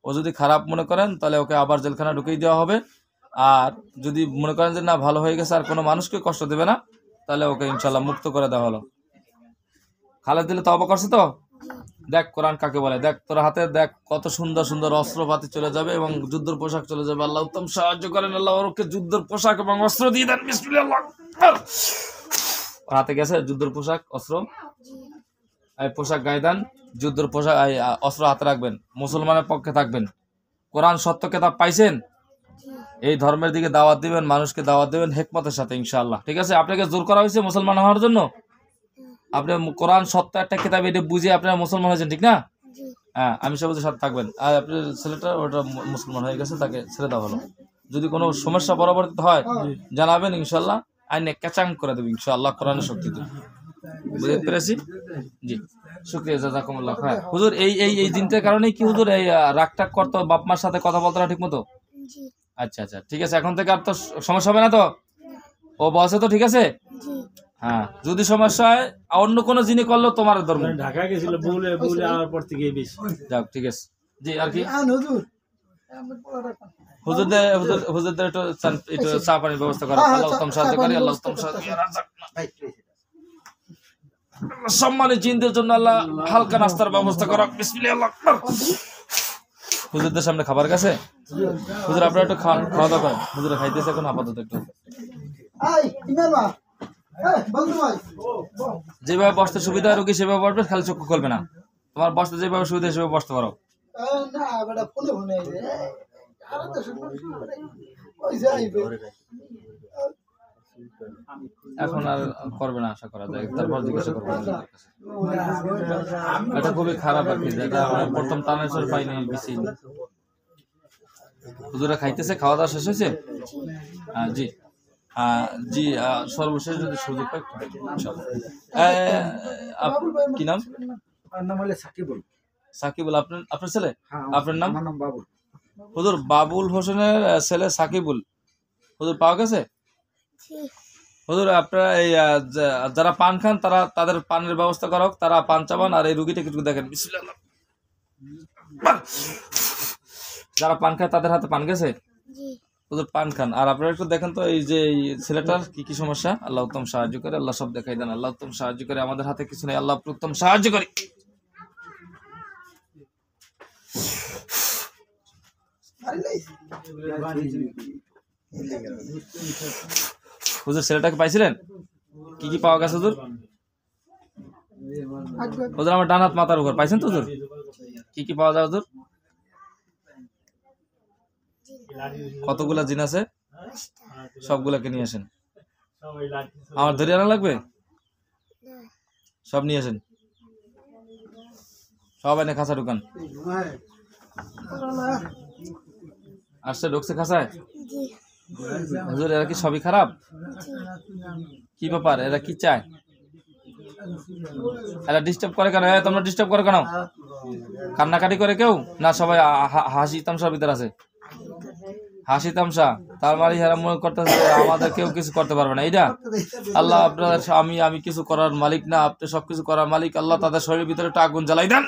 ও যদি খারাপ মনে করেন তাহলে ওকে আবার জেলখানা ঢুকিয়ে দেওয়া হবে। আর যদি মনে করেন যে না ভালো হয়ে গেছে, আর কোনো মানুষকে কষ্ট দেবে না, তাহলে ওকে ইনশাল্লাহ মুক্ত করে দেওয়া হলো। খালেদ দিলে তওবা করছে তো? দেখ কোরআন কাকে বলে, দেখ তোর হাতে দেখ কত সুন্দর সুন্দর অস্ত্রপাতি চলে যাবে এবং যুদ্ধের পোশাক চলে যাবে। আল্লাহ উত্তম সাহায্য করেন, আল্লাহ ওকে যুদ্ধের পোশাক এবং অস্ত্র দিয়ে দেন। বিসমিল্লাহ, আল্লাহু আকবার। ওর হাতে গেছে যুদ্ধের পোশাক, অস্ত্র, এই পোশাক গায়ে দেন, যুদ্ধের পোশাক, অস্ত্র হাতে রাখবেন, মুসলমানের পক্ষে থাকবেন। কোরআন সত্য কিতাব পাইছেন, এই ধর্মের দিকে দাওয়াত দিবেন, মানুষকে দাওয়াত দিবেন হিকমতের সাথে ইনশাআল্লাহ। ঠিক আছে? আপনাকে জোর করা হয়েছে মুসলমান হওয়ার জন্য? আপনি কোরআন সত্য একটা কিতাব, এটা বুঝে আপনারা মুসলমান হয়েছেন, ঠিক না? হ্যাঁ, আমি সবুজের সাথে থাকবেন। আর আপনার ছেলেটা ওটা মুসলমান হয়ে গেছে, তাকে ছেড়ে দেওয়া হলো। যদি কোনো সমস্যা পরবর্তীতে হয় জানাবেন, ইনশাল্লাহ আইনে ক্যাচাং করে দেবে ইনশাআল্লাহ কোরআনের শক্তিতে। বুঝতে পেরেছি? জি, শুকরিয়া, জাযাকুমুল্লাহ খায়র। হুজুর এই এই এই দিনটার কারণে কি হুজুর এই রাগটাগ করতো, বাপ মার সাথে কথা বলতো না ঠিক মতো? আচ্ছা আচ্ছা, ঠিক আছে। এখন থেকে আর তো সমস্যা হবে না তো? ও বসে তো? ঠিক আছে। হ্যাঁ, যদি সমস্যা হয় অন্য কোনো জিনিস করলো তোমার ধর্ম। ঢাকা গেছিল বলে বলে আওয়ার পর থেকে বেশি। যাক, ঠিক আছে। জি, আর কি হুজুরদের হুজুরদের একটু চা পানির ব্যবস্থা করো। আল্লাহ উত্তম সাহায্য করে, আল্লাহ উত্তম সাহায্য। সম্মানিত জিনদের জন্য আল্লাহ হালকা নাস্তার ব্যবস্থা করো। বিসমিল্লাহ, আল্লাহু আকবার। হুজুরদের সামনে খাবার গেছে, হুজুর আপনারা একটু খাওয়া দাওয়া করেন। হুজুরে খাইতেছে এখন আপাতত একটু। যেভাবে বসতে সুবিধা হয় রোগী সেভাবে বসবে, খালি চক্ষু খুলবে না। তোমার বসতে যেভাবে সুবিধা সেভাবে বসতে পারো। এখন আর করবে না আশা করা যায়, তারপর জিজ্ঞাসা করবো। এটা খুবই খারাপ আর কি, যেটা প্রথম ট্রান্সফার পাইনি বেশি। হুজুরা খাইতেছে, খাওয়া দাওয়া শেষ হয়েছে? জি জি, সর্বশেষ যদি সুযোগ পাই। কি নাম? সাকিবুল। আপনার ছেলে? আপনার নাম? হুজুর বাবুল হোসেনের ছেলে সাকিবুল। হুজুর পাওয়া গেছে? হুজুর আপনারা এই যারা পান খান তারা তাদের পানের ব্যবস্থা করা হোক, তারা পান চাবান। আর এই রুগীটা কিছু দেখেন। বিসমিল্লাহ। যারা পান খায় তাদের হাতে পান গেছে? হুজুর পান খান। আর আপনারা একটু দেখেন তো এই যে ছেলেটার কি কি সমস্যা। আল্লাহ উত্তম সাহায্য করে, আল্লাহ সব দেখাই দেন। আল্লাহ উত্তম সাহায্য করে, আমাদের হাতে কিছু নেই, আল্লাহ উত্তম সাহায্য করে। হুজুর ছেলেটাকে পাইছিলেন? কি কি পাওয়া গেছে হুজুর? হুজুর আমার ডান হাত মাথার উপর পাইছেন তো হুজুর? কি কি পাওয়া যায় হুজুর? কতগুলা জিন আছে? সবগুলাকে নিয়ে আসেন। আমার ধরে আনা লাগবে? সব নিয়ে আসেন, সব এনে খাঁচা ঢুকান। আসছে, ঢুকছে খাঁচায়? হুজুর এরা কি সবই খারাপ? কি ব্যাপার, এরা কি চায়? এরা ডিস্টার্ব করে কেন? তোমরা ডিস্টার্ব করে কেন? কান্নাকাটি করে কেউ না? সবাই হাসি তামসার ভিতরে আছে? হাসি তামসা, তার মানে হেরা মনে করতেছে আমাদের কেউ কিছু করতে পারবে না। এইটা আল্লাহ আপনার আমি কিছু করার মালিক না, আপনি সবকিছু করার মালিক। আল্লাহ তাদের শরীরের ভিতরে একটা আগুন জ্বালাই দেন।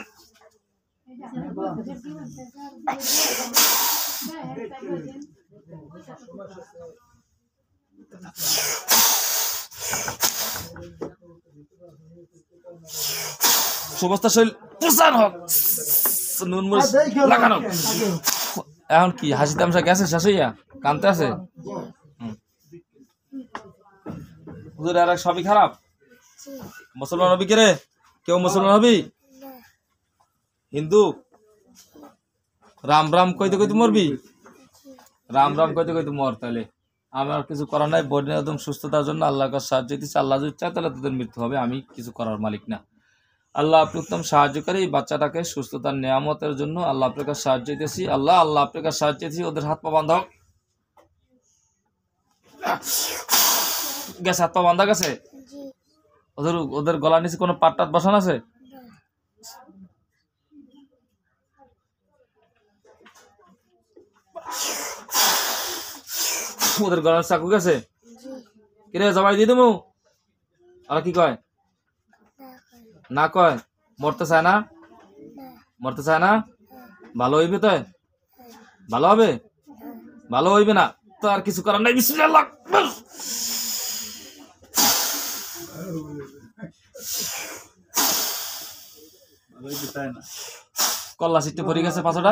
সমস্ত শরীর প্রসার হোক, নুন মরিচ লাগানো। এখন কি হাসি তামসা গেছে শেষ হইয়া, কানতে আছে? হুজুর আর সবই খারাপ? মুসলমান হবি কে রে? কেউ মুসলমান হবি? হিন্দু? রাম রাম কইতে কইতে মরবি? রাম রাম কইতে কইতে মর। তাহলে আমার কিছু করার নাই। বডি একদম সুস্থতার জন্য আল্লাহর কাছে সাহায্য দিচ্ছি। আল্লাহ যদি চায় তাহলে তাদের মৃত্যু হবে, আমি কিছু করার মালিক না। আল্লাহ আপনি উত্তম সাহায্যকারী। এই বাচ্চাটাকে সুস্থতার নিয়ামতের জন্য আল্লাহ আপনার কাছে সাহায্য দিতেছি। আল্লাহ আপনার কাছে সাহায্য দিতেছি। ওদের হাত পা বাঁধা হোক। গেছে, হাত পা বাঁধা গেছে? ওদের গলার নিচে কোনো পাট টাট বসানো আছে? ওদের গলার চাকু গেছে? কিরে জবাই দিয়ে দেবো? আর কি কয়? না কয়? মরতে চায় না? মরতে চায় না? ভালো হইবে তো? ভালো হবে? ভালো হইবে না তো আর কিছু করার নাই। বিসমিল্লাহ। কল্লা সিটে পড়ে গেছে পাঁচটা।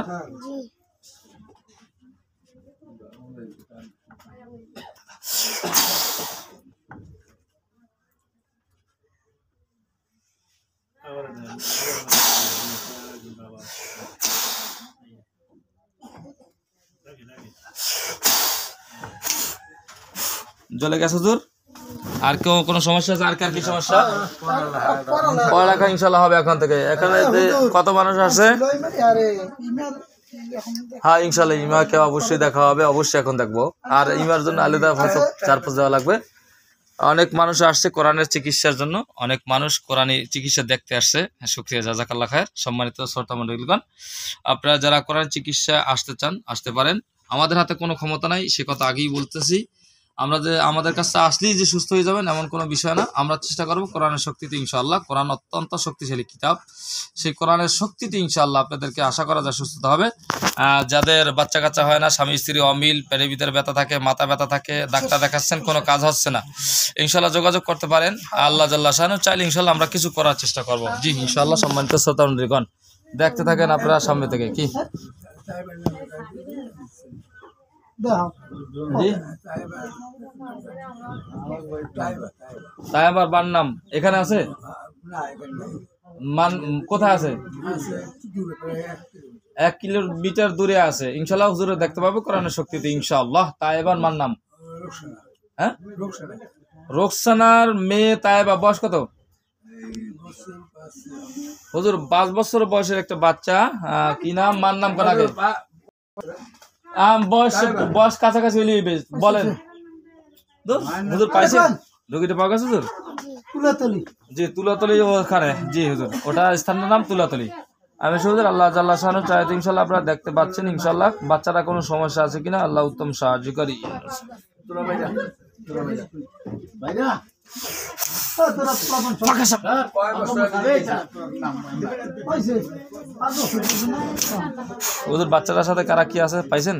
জ্বলে গেছে হুজুর? আর কেউ কোনো সমস্যা আছে? আর কার কি সমস্যা? পড়ালেখা ইনশাল্লাহ হবে এখন থেকে। এখানে কত মানুষ আছে? হ্যাঁ ইনশাল্লাহ ইমাকে অবশ্যই দেখা হবে, অবশ্যই এখন দেখবো। আর ইমার জন্য আলাদা হয়তো 4-5 দেওয়া লাগবে। অনেক মানুষ আসছে কোরআনের চিকিৎসার জন্য, অনেক মানুষ কোরআনী চিকিৎসা দেখতে আসছে। শুকরিয়া, জাযাকাল্লাহ খায়ের। সম্মানিত শ্রোতা মণ্ডলীগণ, আপনারা যারা কোরআন চিকিৎসা আসতে চান আসতে পারেন। আমাদের হাতে কোনো ক্ষমতা নাই, সে কথা আগেই বলতেছি। আমরা যে আমাদের কাছে আসলেই যে সুস্থ হয়ে যাবেন এমন কোনো বিষয় না। আমরা চেষ্টা করবো কোরআনের শক্তিতে ইনশাআল্লাহ। কোরআন অত্যন্ত শক্তিশালী কিতাব, সেই কোরআনের শক্তিতে ইনশাআল্লাহ আপনাদেরকে আশা করা যায় সুস্থতা হবে। যাদের বাচ্চা কাচ্চা হয় না, স্বামী স্ত্রী অমিল, পেটের ভিতরে ব্যথা থাকে, মাথা ব্যথা থাকে, ডাক্তার দেখাচ্ছেন কোনো কাজ হচ্ছে না, ইনশাআল্লাহ যোগাযোগ করতে পারেন। আল্লাহ জাল্লাহ শানু চাইলে ইনশাআল্লাহ আমরা কিছু করার চেষ্টা করবো। জি ইনশাআল্লাহ। সম্মানিত শ্রোতা মণ্ডলীগণ, দেখতে থাকেন আপনারা সামনে থেকে। কি তাই আবার বার নাম এখানে আছে? কোথায় আছে? 1 কিলোমিটার দূরে আছে। ইনশাল্লাহ হুজুরে দেখতে পাবো কোরআনের শক্তিতে ইনশাআল্লাহ। তাইবার মান নাম? হ্যাঁ, রোকসানার মেয়ে তাইবা। বয়স কত হুজুর? 5 বছর বয়সের একটা বাচ্চা। কি নাম? মান নাম কোন আগে? বয়স কাছাকাছি বলেন। হুজুর পাইছেন? রোগীটা পাওয়া গেছে হুজুর? জি তুলাতলি ওখানে। জি হুজুর, ওটা স্থানের নাম তুলাতলি। আমি হুজুর আল্লাহ জাল্লাহ শানু চাইতে ইনশাআল্লাহ আপনারা দেখতে পাচ্ছেন ইনশাআল্লাহ। বাচ্চারা কোনো সমস্যা আছে কিনা আল্লাহ উত্তম সাহায্যকারী। ওদের বাচ্চাটার সাথে কারা কি আছে পাইছেন?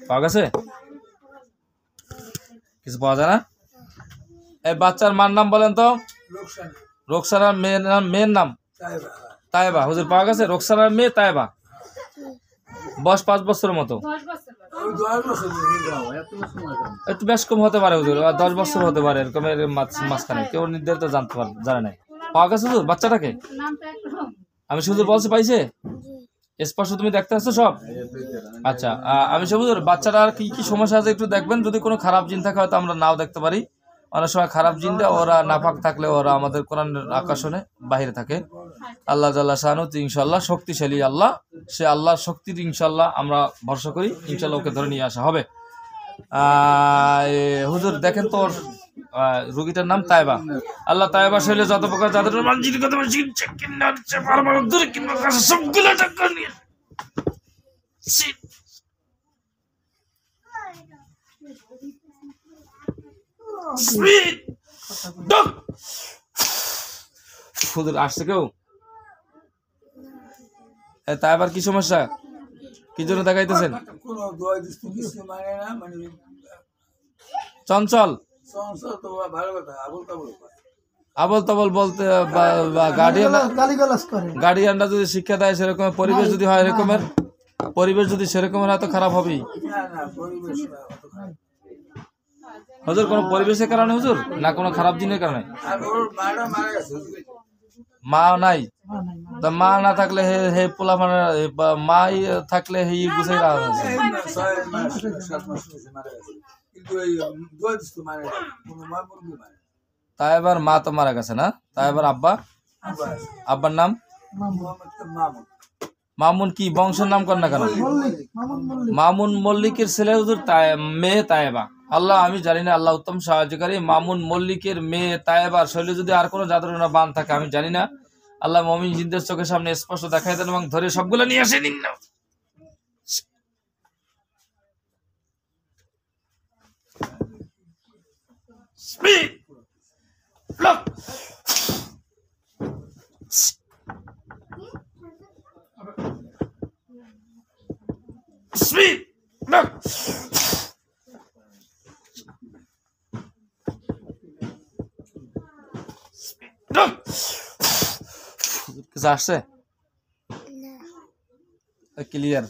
পাওয়া গেছে? কিছু পাওয়া যায় না? এই বাচ্চার মার নাম বলেন তো? রোকসানার মেয়ের নাম তাইবা। হুজুর পাওয়া গেছে? রোকসানার মেয়ে তাইবা, বয়স 5 বছরের মতো। একটু বেশ কম হতে পারে হুজুর, 10 বছর হতে পারে, এরকম মাঝখানে কেউ নির্ধারিত জানে নাই। পাওয়া গেছে হুজুর বাচ্চাটাকে? আমি শুধু বলছি পাইছে? স্পষ্ট তুমি দেখতে আসছো সব? আচ্ছা, আমি সব হুজুর বাচ্চাটার কি কি সমস্যা আছে একটু দেখবেন। যদি কোনো খারাপ জিন থাকে হয়তো আমরা নাও দেখতে পারি। অনেক সময় খারাপ জিনটা ওরা নাপাক থাকলে ওরা আমাদের কোরআনের আকর্ষণে বাহিরে থাকে। আল্লাহ জাল্লাহ শানু ইনশাল্লাহ শক্তিশালী আল্লাহ, সে আল্লাহর শক্তির ইনশাল্লাহ আমরা ভরসা করি। ইনশাল্লাহ ওকে ধরে নিয়ে আসা হবে। হুজুর দেখেন তোর রোগীটার নাম তাইবা। আল্লাহ তাইবা শৈলে যত প্রকার যাদের সবগুলো হুজুর আসছে কেউ? তা আবার কি সমস্যা, কি জন্য দেখাইতেছেন? কোনো দোয়া দিচ্ছি কিছু মানে না, মানে চঞ্চল সংসার তো ভালো কথা, আবল তাবল কথা। আবল তাবল বলতে গার্ডিয়ানরা যদি শিক্ষা দেয় সেরকম, পরিবেশ যদি হয় এরকমের, পরিবেশ যদি সেরকমের হয় তো খারাপ হবেই। না না, পরিবেশ অত খারাপ। হুজুর কোনো পরিবেশের কারণে হুজুর, না কোনো খারাপ দিনের কারণে? আর ওর মাটা মারা গেছে। মা নাই, তা মা না থাকলে হে হে পোলা মানে মাই থাকলে হে গুছাই রাখা এই 6 মাস 7 মাস হয়েছে মারা গেছে, কিন্তু এই দোয়া দিচ্ছি মানে না, কোনো মা মুরগি মানে। তা এবার মা তো মারা গেছে না, তা এবার আব্বা, আবার আব্বার নাম মোহাম্মদ মামুন। মামুন কি বংশের নাম কর না কেন? মামুন মল্লিকের ছেলে হুজুর মেয়ে তায়েবা। আল্লাহ আমি জানি না, আল্লাহ উত্তম সাহায্যকারী। মামুন মল্লিকের মেয়ে তায়েবার শরীরে যদি আর কোনো জাদুর বান থাকে আমি জানি না, আল্লাহ মমিন জিনদের চোখের সামনে স্পষ্ট দেখাই দেন এবং ধরে সবগুলো নিয়ে আসে নিন না। Speed! Look! Speed! Look! Look! কিছু আসছে? ক্লিয়ার,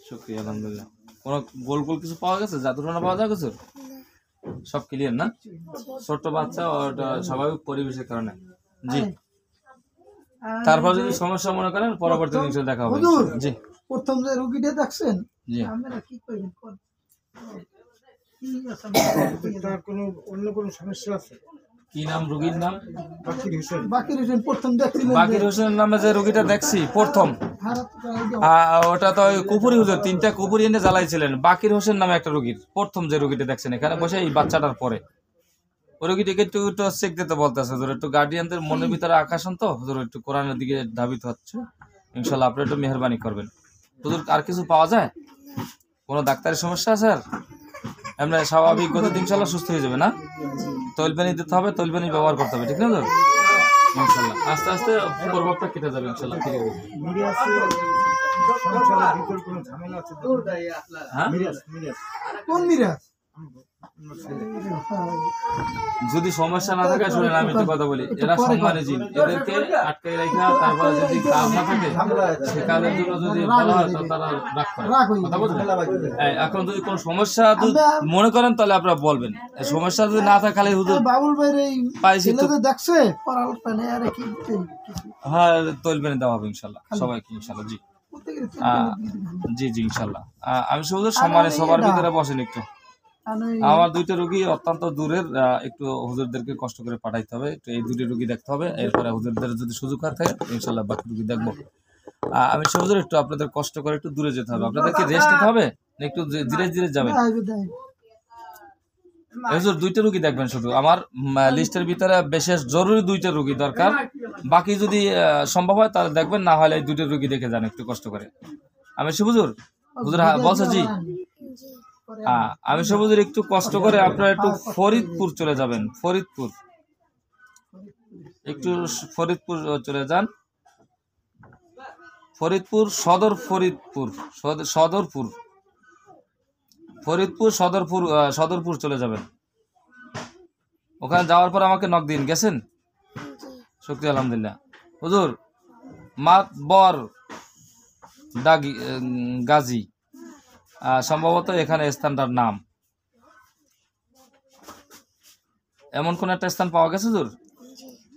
শুক্রিয়া আলহামদুলিল্লাহ। কোনো গোল গোল কিছু পাওয়া গেছে, জাদুটনা পাওয়া যায় কিছু? সব ক্লিয়ার না? ছোট বাচ্চা, ওটা স্বাভাবিক পরিবেশের কারণে। জি, তারপর যদি সমস্যা মনে করেন পরবর্তী জিনিস দেখা হবে। জি, প্রথম যে রোগীটা দেখছেন, জি, আমরা কি করবেন? তার কোনো অন্য কোনো সমস্যা আছে? কি নাম রোগীর নাম? বাকির হোসেন প্রথম দেখছিলেন, বাকির হোসেনের নামে যে রোগীটা দেখছি প্রথম, ওটা তো ওই কুপুরি হুজুর, 3টা কুপুরি এনে জ্বালাইছিলেন। বাকির হোসেন নামে একটা রোগীর প্রথম যে রোগীটা দেখছেন এখানে বসে, এই বাচ্চাটার পরে ওই রোগীটাকে একটু একটু চেক দিতে বলতেছে হুজুর। একটু গার্ডিয়ানদের মনের ভিতরে আকর্ষণ তো হুজুর, একটু কোরআনের দিকে ধাবিত হচ্ছে। ইনশাল্লাহ আপনি একটু মেহরবানি করবেন হুজুর। আর কিছু পাওয়া যায়? কোনো ডাক্তারের সমস্যা আছে? আর এমনি স্বাভাবিক গতিতে ইনশাল্লাহ সুস্থ হয়ে যাবে না? তৈলবেনি দিতে হবে, তৈলবেনি ব্যবহার করতে হবে, ঠিক না হুজুর? ইনশাল্লাহ আস্তে আস্তে প্রভাবটা কেটে যাবে ইনশাল্লাহ, ঠিক আছে। হ্যাঁ? কোন মিরাজ? যদি সমস্যা না থাকে শুনেন আমি একটু কথা বলি, এরা সম্মানী জিন, এদেরকে আটকাই রাখা, তারপরে যদি কাজ না থাকে সে কাজের জন্য যদি বলা হয় তো তারা রাগ করে, কথা বুঝলেন? এখন যদি কোনো সমস্যা মনে করেন তাহলে আপনারা বলবেন, সমস্যা যদি না থাকে খালি হুজুর বাবুল ভাইয়ের এই পাইছি তো, ছেলেদের দেখছে পড়ালেখা নেই, আরে কি হ্যাঁ তৈলবেনি দেওয়া হবে ইনশাল্লাহ সবাইকে ইনশাল্লাহ। জি জি জি ইনশাল্লাহ। আমি শুধু সম্মানে সবার ভিতরে বসেন একটু। আমার 2টা রোগী অত্যন্ত দূরের, একটু হুজুরদেরকে কষ্ট করে পাঠাইতে হবে, একটু এই 2টি রোগী দেখতে হবে, এরপরে হুজুরদের যদি সুযোগ থাকে ইনশাল্লাহ বাকি রোগী দেখবো। আমি হুজুর একটু আপনাদের কষ্ট করে একটু দূরে যেতে হবে, আপনাদেরকে রেস্ট নিতে হবে, একটু ধীরে ধীরে যাবেন হুজুর। 2টা রোগী দেখবেন শুধু, আমার লিস্টের ভিতরে বিশেষ জরুরি 2টা রোগী দরকার, বাকি যদি সম্ভব হয় তাহলে দেখবেন, না হলে এই 2টা রোগী দেখে যান একটু কষ্ট করে। আমি হুজুর, হুজুর বলছে জি, আমি সবুজের একটু কষ্ট করে আপনারা একটু ফরিদপুর চলে যাবেন, ফরিদপুর, একটু ফরিদপুর চলে যান, ফরিদপুর সদর, ফরিদপুর সদরপুর, ফরিদপুর সদরপুর চলে যাবেন। ওখানে যাওয়ার পর আমাকে নক দিন, গেছেন? শুকরিয়া আলহামদুলিল্লাহ। হুজুর মাতবর গাজী, সম্ভবত এখানে স্থানটার নাম, এমন কোন একটা স্থান পাওয়া গেছে হুজুর?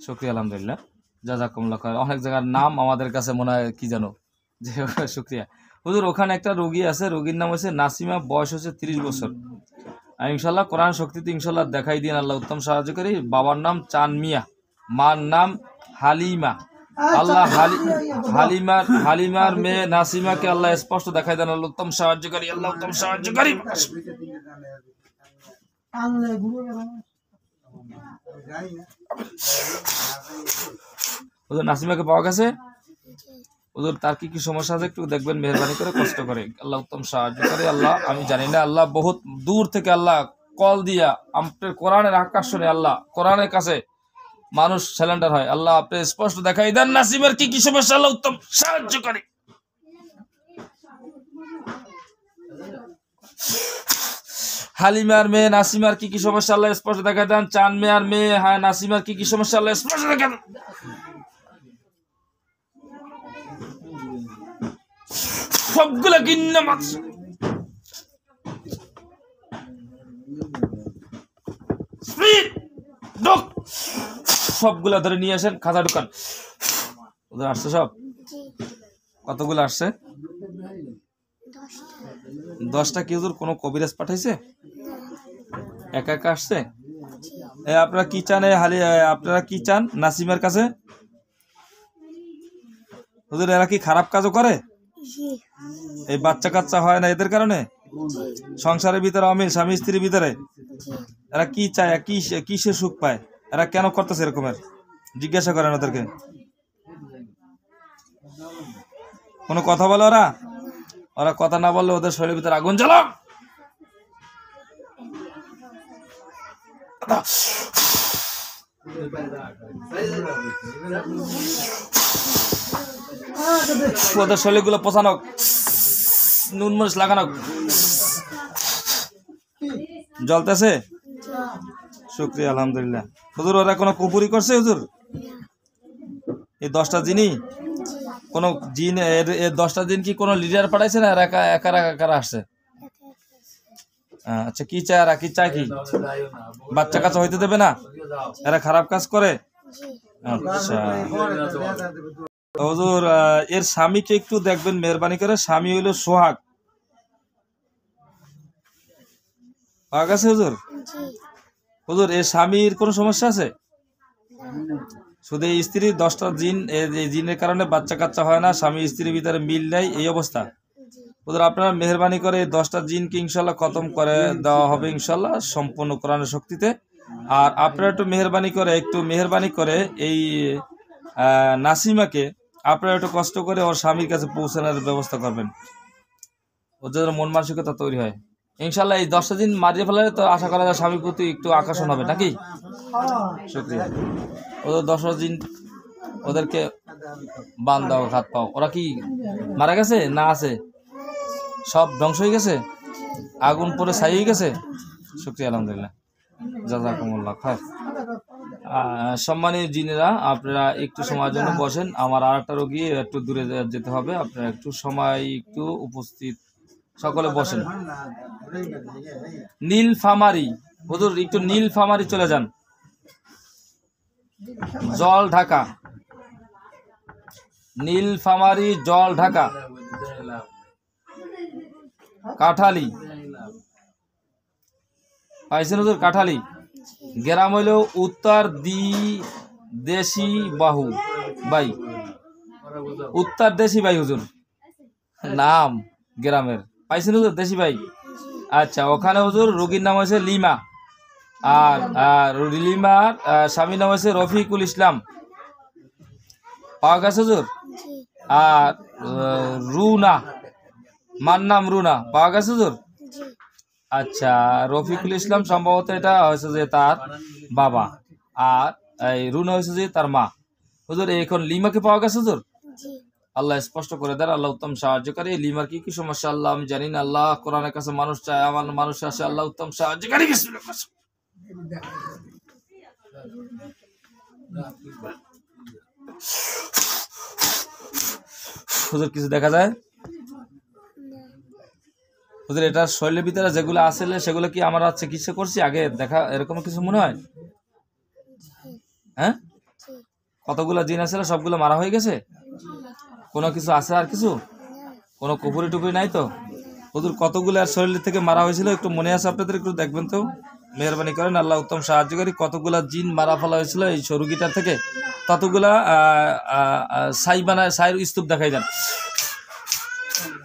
শুকরিয়া আলহামদুলিল্লাহ, জাযাকুমুল্লাহ খায়র। অনেক জায়গার নাম আমাদের কাছে মনে হয় কি জানো, যে শুকরিয়া হুজুর। ওখানে একটা রোগী আছে, রোগীর নাম হচ্ছে নাসিমা, বয়স হচ্ছে 30 বছর। ইনশাল্লাহ কোরআন শক্তিতে ইনশাল্লাহ দেখাই দিন, আল্লাহ উত্তম সাহায্যকারী। বাবার নাম চান মিয়া, মার নাম হালিমা। আল্লাহ হালিমার মেয়ে নাসিমাকে আল্লাহ স্পষ্ট দেখাই দেন, আল্লাহ উত্তম সাহায্যকারী, আল্লাহ উত্তম সাহায্যকারী। নাসিমাকে পাওয়া গেছে? হুজুর তার কি কি সমস্যা আছে একটু দেখবেন মেহেরবানি করে, কষ্ট করে। আল্লাহ উত্তম সাহায্য করে। আল্লাহ আমি জানি না, আল্লাহ বহুত দূর থেকে আল্লাহ কল দিয়া আপনার কোরআনের আকর্ষণে আল্লাহ কোরআনের কাছে মানুষ সিলিন্ডার হয়। আল্লাহ আপনি স্পষ্ট দেখাই দেন নাসিমের কি কি সমস্যা, আল্লাহ উত্তম সাহায্য করে। হালিমার মেয়ে নাসিমার কি কি সমস্যা আল্লাহ স্পষ্ট দেখা দেন। চান মেয়ার মেয়ে হ্যাঁ নাসিমার কি কি সমস্যা আল্লাহ স্পষ্ট দেখা দেন। সবগুলা গিন্না মাছ সবগুলা ধরে নিয়ে আসেন, খাতা ঢুকান। ওদের আসছে সব? কতগুলো আসছে? 10টা কি হুজুর কোনো কবিরাজ পাঠাইছে? একা একা আসছে? আপনারা কি চান? আপনারা কি চান নাসিমের কাছে? হুজুর এরা কি খারাপ কাজও করে? এই বাচ্চা কাচ্চা হয় না এদের কারণে? সংসারের ভিতরে অমিল, স্বামী স্ত্রীর ভিতরে এরা কি চায়, কিসে সুখ পায়, এরা কেন করতেছে এরকমের? জিজ্ঞাসা করেন ওদেরকে। কোনো কথা বলে ওরা? ওরা কথা না বললে ওদের শরীরের ভিতরে আগুন জ্বালাও। ওদের শরীর গুলো পোছানো, নুন মরিচ লাগানো। জ্বলতেছে? শুকরিয়া, আলহামদুলিল্লাহ। হুজুর ওরা কোনো কুপুরি করছে হুজুর? এই 10টা জিনই কোন জিন, এর 10টা জিন কি কোনো লিডার পাঠাইছে না একা আসছে? আচ্ছা কি চায় এরা? কি চায় কি? বাচ্চা কাচ্চা হইতে দেবে না? এরা খারাপ কাজ করে? আচ্ছা হুজুর এর স্বামীকে একটু দেখবেন মেহরবানি করে। স্বামী হইল সোহাগ, পাওয়া গেছে হুজুর? হুজুর এর স্বামীর কোনো সমস্যা আছে? শুধু এই স্ত্রীর 10টা জিন, এই জিনের কারণে বাচ্চা কাচ্চা হয় না, স্বামী স্ত্রীর ভিতরে মিল নেই, এই অবস্থা। হুজুর আপনারা মেহরবানি করে এই 10টা জিনকে ইনশাল্লাহ খতম করে দেওয়া হবে ইনশাল্লাহ সম্পূর্ণ কোরআনের শক্তিতে। আর আপনারা একটু মেহরবানি করে এই নাসিমাকে আপনারা একটু কষ্ট করে ওর স্বামীর কাছে পৌঁছানোর ব্যবস্থা করবেন, ওর জন্য মন মানসিকতা তৈরি হয় ইনশাল্লাহ। এই 10টা দিন মারিয়ে ফেলালে তো আশা করা যায় স্বামীর প্রতি একটু আকর্ষণ হবে নাকি? শুকরিয়া। ওদের 10টা দিন ওদেরকে বান দাও, হাত পাও। ওরা কি মারা গেছে না আছে? সব ধ্বংস হয়ে গেছে, আগুন পরে ছাই হয়ে গেছে? শুকরিয়া, আলহামদুলিল্লাহ, জাযাকুমুল্লাহ খায়র। সম্মানিত জিনেরা আপনারা একটু সময়ের জন্য বসেন, আমার আরেকটা রোগী একটু দূরে যেতে হবে, আপনারা একটু সময় একটু উপস্থিত সকলে বসেন। নীলফামারী হুজুর একটু নীলফামারী চলে যান, জল ঢাকা, নীলফামারী জল ঢাকা, কাঠালি পাইছেন হুজুর? কাঠালি গ্রাম হইল উত্তর দেশি বাহু বাই, উত্তর দেশি বাই হুজুর নাম গ্রামের, পাইছেন হুজুর? দেশি বাই। আচ্ছা ওখানে হুজুর রোগীর নাম হয়েছে লিমা, আর লিমার স্বামীর নাম হয়েছে রফিকুল ইসলাম, পাওয়া গেছে হুজুর? আর রুনা, মার নাম রুনা, পাওয়া গেছে হুজুর? আচ্ছা রফিকুল ইসলাম সম্ভবত এটা হয়েছে যে তার বাবা, আর এই রুনা হয়েছে যে তার মা। হুজুর এখন লিমাকে পাওয়া গেছে হুজুর? আল্লাহ স্পষ্ট করে দেন, আল্লাহ উত্তম সাহায্যকারী। লিমার কি কি সমস্যা আল্লাহ আমি জানি না, আল্লাহ কোরআনের কাছে মানুষ চায়, আমার মানুষ আসে, আল্লাহ উত্তম সাহায্যকারী। হুজুর কিছু দেখা যায়? হুজুর এটা শরীরের ভিতরে যেগুলো আসলে সেগুলো কি আমরা চিকিৎসা করছি আগে দেখা, এরকম কিছু মনে হয়? হ্যাঁ কতগুলো জিন আসলে সবগুলো মারা হয়ে গেছে? কোনো কিছু আছে আর কিছু? কোনো কুপুরি টুপুরি নাই তো? হুজুর কতগুলো আর শরীর থেকে মারা হয়েছিল একটু মনে আছে আপনাদের? একটু দেখবেন তো মেহরবানি করেন, আল্লাহ উত্তম সাহায্যকারী। কতগুলা জিন মারা ফেলা হয়েছিল এই সরুগিটার থেকে, ততগুলা ছাই বানায়, ছাইয়ের স্তূপ দেখাই যান।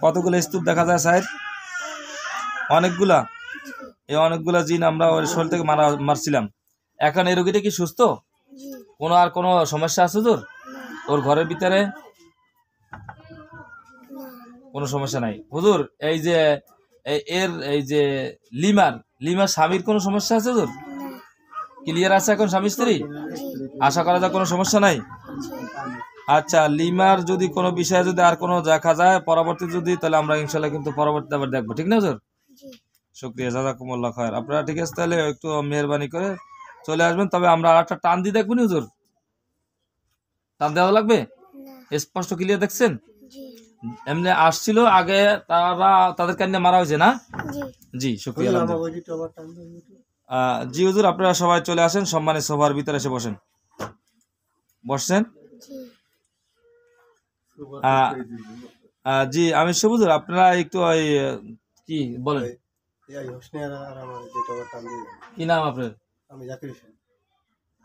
কতগুলো স্তূপ দেখা যায় ছাইয়ের? অনেকগুলা। এই অনেকগুলা জিন আমরা ওর শরীর থেকে মারছিলাম। এখন এই রোগীটা কি সুস্থ? কোনো সমস্যা আছে তোর? ওর ঘরের ভিতরে কোনো সমস্যা নাই হুজুর। এই যে এই যে লিমার স্বামীর কোনো সমস্যা আছে হুজুর? ক্লিয়ার আছে এখন স্বামী স্ত্রী? আশা করা যায় কোনো সমস্যা নাই। আচ্ছা, লিমার যদি কোনো বিষয়ে যদি আর কোনো দেখা যায় পরবর্তী যদি, তাহলে আমরা ইনশাল্লাহ কিন্তু পরবর্তীতে আবার দেখবো, ঠিক না হুজুর? শুকরিয়া, জাযাকুমুল্লাহ খায়ের। আপনারা ঠিক আছে, তাহলে একটু মেহরবানি করে চলে আসবেন। তবে আমরা আর একটা টান দিয়ে দেখবো নি হুজুর? টান দেওয়া লাগবে? স্পষ্ট ক্লিয়ার দেখছেন? এমনি আসছিল আগে, তাদের কান্না মারা হয়েছে না? জি, শুকরিয়া। জি হুজুর, আপনারা সবাই চলে আসেন, সম্মানিত সবার ভিতরে এসে বসেন। বসছেন? জি, আমি হুজুর, আপনারা একটু ওই কি বলেন, কি নাম আপনার?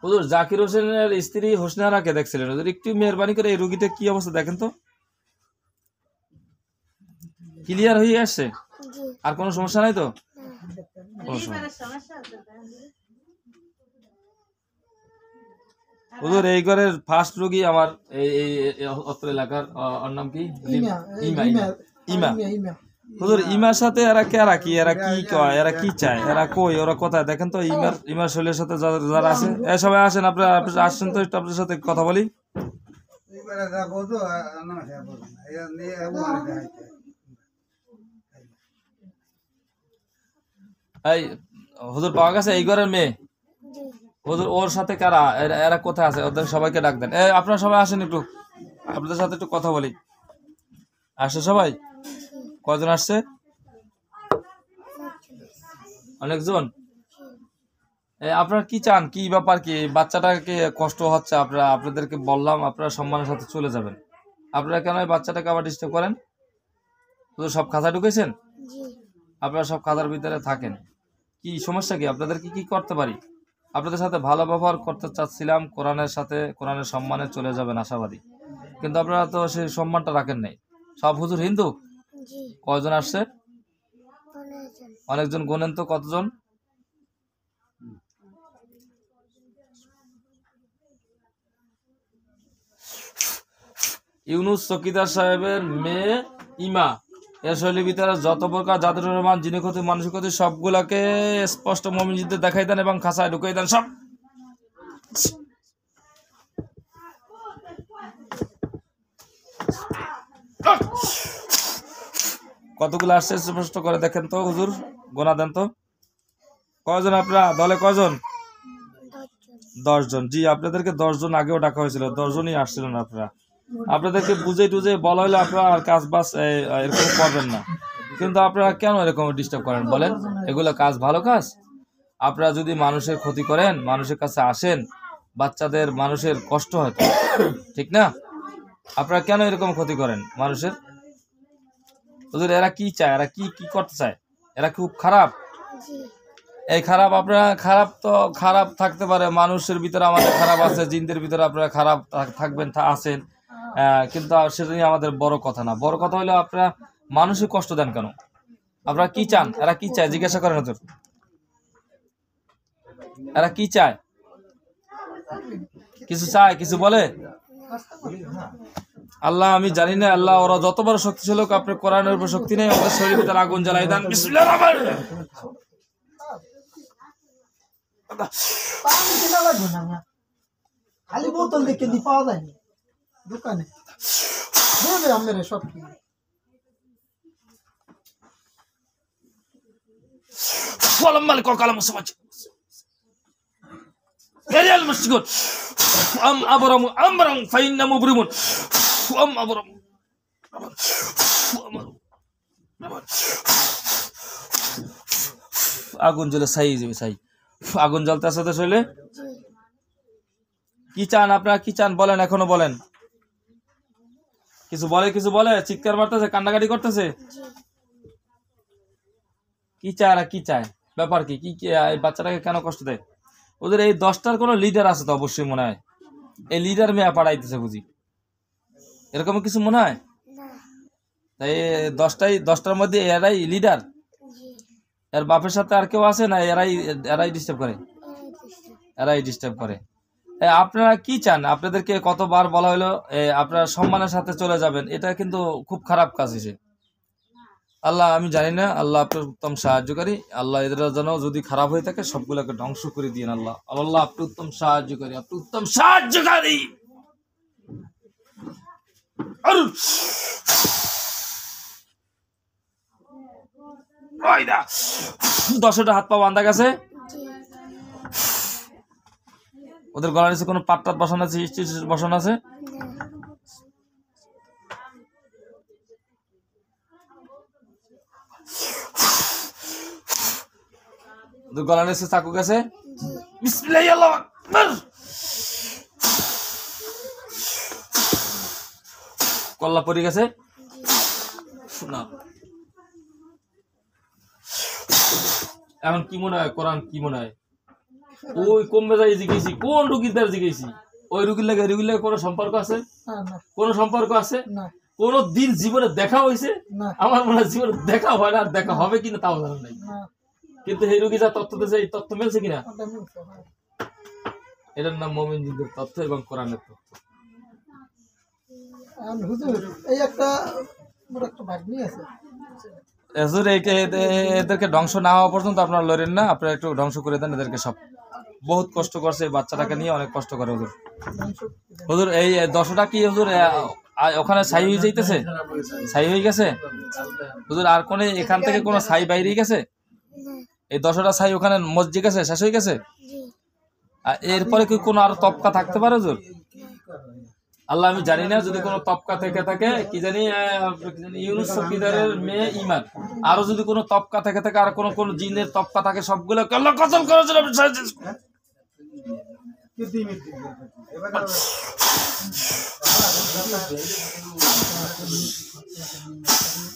হুজুর জাকির হোসেনের স্ত্রী হোসনারাকে দেখছিলেন হুজুর, একটু মেহরবানি করে এই রোগীটা কি অবস্থা দেখেন তো। ক্লিয়ার হয়ে আসছে? আর কোনো সমস্যা নাই তো? হুজুর এই ঘরের ফার্স্ট রোগী আমার এই অত্র এলাকার, ওর নাম কি? ইমা। হুজুর ইমার সাথে এরা কি কয়, এরা কি চায়, এরা কই, ওরা কোথায় দেখেন তো। ইমার শরীরের সাথে যারা আছে, সবাই আসেন, আপনারা আসছেন তো, একটু আপনার সাথে কথা বলি। এই হুজুর পাওয়া গেছে এই ঘরের মেয়ে? হুজুর ওর সাথে কারা, এরা কোথায় আছে, ওদের সবাইকে ডাক দেন। আপনারা সবাই আসেন, একটু আপনাদের সাথে একটু কথা বলি। আসছে সবাই? কয়জন আসছে? অনেকজন। আপনারা কি চান, কি ব্যাপার, কি বাচ্চাটাকে কষ্ট হচ্ছে, আপনাদেরকে বললাম আপনারা সম্মানের সাথে চলে যাবেন। আপনারা কেন এই বাচ্চাটাকে আবার ডিস্টার্ব করেন? শুধু সব খাঁচা ঢুকেছেন? আপনারা সব খাঁচার ভিতরে থাকেন। কি সমস্যা কি, আপনাদেরকে কি করতে পারি? আপনাদের সাথে ভালো ব্যবহার করতে চাচ্ছিলাম, কোরআনের সম্মানে চলে যাবেন আশাবাদী, কিন্তু আপনারা তো সেই সম্মানটা রাখেন নাই। সব হুজুর হিন্দু? কয়জন আসছে? অনেকজন। গোনেন তো কতজন? ইউনুস চকিদার সাহেবের মেয়ে ইমা, এর শৈলীর ভিতরে যত প্রকার জাদুর রহমান, জিনে ক্ষতি, মানসিক ক্ষতি সবগুলাকে স্পষ্ট মুমিনদের দেখাই দেন এবং খাঁচায় ঢুকাই দেন সব। কতগুলো আসছে স্পষ্ট করে দেখেন তো হুজুর, গোনা দেন তো। কয়জন আপনারা দলে, কয়জন? 10 জন। জি, আপনাদেরকে 10 জন আগেও ডাকা হয়েছিল, 10 জনই আসছিলেন আপনারা। আপনাদেরকে বুঝে টুঝে বলা হলে আপনারা আর কাজ বাস এরকম করবেন না, কিন্তু আপনারা কেন এরকম ডিস্টার্ব করেন বলেন? এগুলো কাজ, ভালো কাজ? আপনারা যদি মানুষের ক্ষতি করেন, মানুষের কাছে আসেন, মানুষের কষ্ট হয়, ঠিক না? আপনারা কেন এরকম ক্ষতি করেন মানুষের? হুজুর এরা কি চায়, এরা কি করতে চায়? এরা খুব খারাপ। এই খারাপ, আপনারা খারাপ থাকতে পারে, মানুষের ভিতরে আমাদের খারাপ আছে, জিনদের ভিতরে আপনারা খারাপ থাকবেন, আছেন, কিন্তু সেটা নিয়ে আমাদের বড় কথা না। বড় কথা হলো আপনারা মানুষের কষ্ট দেন কেন? আপনারা কি চান? এরা কি চায় জিজ্ঞাসা করেন হুজুর, এরা কি চায়? কিছু চায়, কিছু বলে? আল্লাহ আমি জানি না, আল্লাহ ওরা যত বড় শক্তিশালী হোক, আপনার কোরআনের উপর শক্তি নেই, আমাদের শরীরের ভিতরে আগুন জ্বালাই দেন। বিসমিল্লাহির রহমানির রহিম। খালি বোতল দেখে দি পাওয়া যায়নি দোকানে, দেবে আমরা সব কি। ওয়ালাম মালিক কালাম সমাজ এরিয়াল মুশকিল আমরাম ফাইন্না মুবরিমুন আমরাম। আগুন জ্বলে ছাই যাবে, ছাই আগুন জ্বলতে আছে তো শরীরে। কি চান আপনারা, কি চান বলেন, এখনো বলেন। কিছু বলে চিৎকার মারতেছে, কান্নাকাটি করতেছে। কি চায় এরা, কি চায়, ব্যাপার কি? এই বাচ্চাটাকে কেন কষ্ট দেয়? ওদের এই 10টার কোনো লিডার আছে তো অবশ্যই মনে হয়, এই লিডার মেয়ে পাঠাইতেছে বুঝি, এরকম কিছু মনে হয়। তাই 10টার মধ্যে এরাই লিডার, এর বাপের সাথে আর কেউ আছে না? এরাই ডিস্টার্ব করে, এরাই ডিস্টার্ব করে। আপনারা কি চান? আপনাদেরকে কতবার বলা হলো আপনারা সম্মানের সাথে চলে যাবেন, এটা কিন্তু খুব খারাপ কাজ হয়েছে। আল্লাহ আমি জানি না, আল্লাহ আপনার উত্তম সাহায্যকারী, আল্লাহ এদের যেন যদি খারাপ হয়ে থাকে সবগুলোকে ধ্বংস করে দিন আল্লাহ। আল্লাহ আপনি উত্তম সাহায্যকারী, আপনি উত্তম সাহায্যকারী। দশটা হাত পা বাঁধা গেছে, ওদের গলার নিচে কোনো পাট টাট বসানো আছে, বসানো আছে? ওদের গলার নিচে চাকু গেছে। বিসমিল্লাহ আল্লাহু আকবার। কল্লা পড়ে গেছে না। এখন কি মনে হয় কোরআন কি মনে হয়? ওই কমবে যাই জিজ্ঞেসি, কোন রুগীর দ্বারা জিজ্ঞেসি? ওই রুগীর লাগে কোনো সম্পর্ক আছে? কোনো সম্পর্ক আছে? কোন দিন জীবনে দেখা হয়েছে? আমার মনে হয় জীবনে দেখা হয় না, আর দেখা হবে কিনা তাও জানা নাই। কিন্তু এই রুগী যা তথ্য দিয়েছে, এই তথ্য মিলছে কিনা? এটার নাম মুমিনদের তথ্য এবং কোরআনের তথ্য। এদেরকে ধ্বংস না হওয়া পর্যন্ত আপনারা লড়েন না, আপনারা একটু ধ্বংস করে দেন এদেরকে সব। বহুত কষ্ট করছে এই বাচ্চাটাকে নিয়ে, অনেক কষ্ট করে হুজুর। হুজুর এই 10টা কি হুজুর ওখানে ছাই হয়ে যাইতেছে? ছাই হয়ে গেছে হুজুর? আর কোন এখান থেকে কোনো ছাই বাইরে গেছে? এই 10টা ছাই ওখানে মসজিদ গেছে, শেষ হয়ে গেছে? আর এরপরে কি কোনো আর তপকা থাকতে পারে হুজুর? আল্লাহ আমি জানি না, যদি কোনো তপকা থেকে থাকে, কি জানি ইউনুস চৌকিদারের মেয়ে ঈমান, আরো যদি কোনো তপকা থেকে থাকে, আর কোন জিনের তপকা থাকে, সবগুলো আল্লাহ কসম করেছেন আমি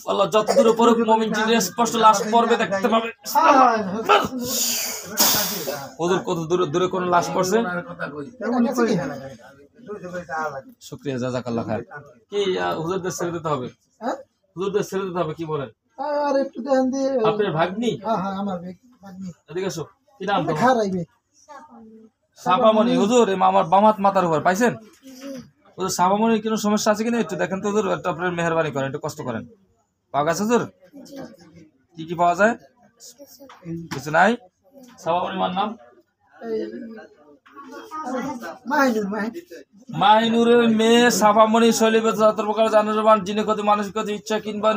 আল্লাহ যতদূর উপরে মুমিন জিনের স্পষ্ট লাশ পড়বে দেখতে পাবে। হুজুর কত দূরে কোন লাশ পড়ছে? শুকরিয়া, জাযাকাল্লাহ খায়ের। কি হুজুরদের ছেড়ে দিতে হবে? হুজুরদের ছেড়ে দিতে হবে, কি বলেন? আর একটু দেন দিয়ে আপনার ভাগ্নি? হ্যাঁ আমার ভাগ্নি। এদিকে এসো। কি নাম তোমার? খারাইবে সাফামণি। হুজুর আমার বাম হাত মাথার উপর পাইছেন? হুজুর সাফামণির কোনো সমস্যা আছে কিনা একটু দেখেন তো হুজুর, একটু আপনার মেহেরবানি করেন, একটু কষ্ট করেন। পাওয়া গেছে হুজুর? কি কি পাওয়া যায়? কিছু নাই? সাফামণি মার নাম? মাহিনুরের মেয়ে সাফামণি শৈলীবে যত প্রকার জানবান, যিনি ক্ষতি মানসিক ক্ষতি ইচ্ছা কিনবা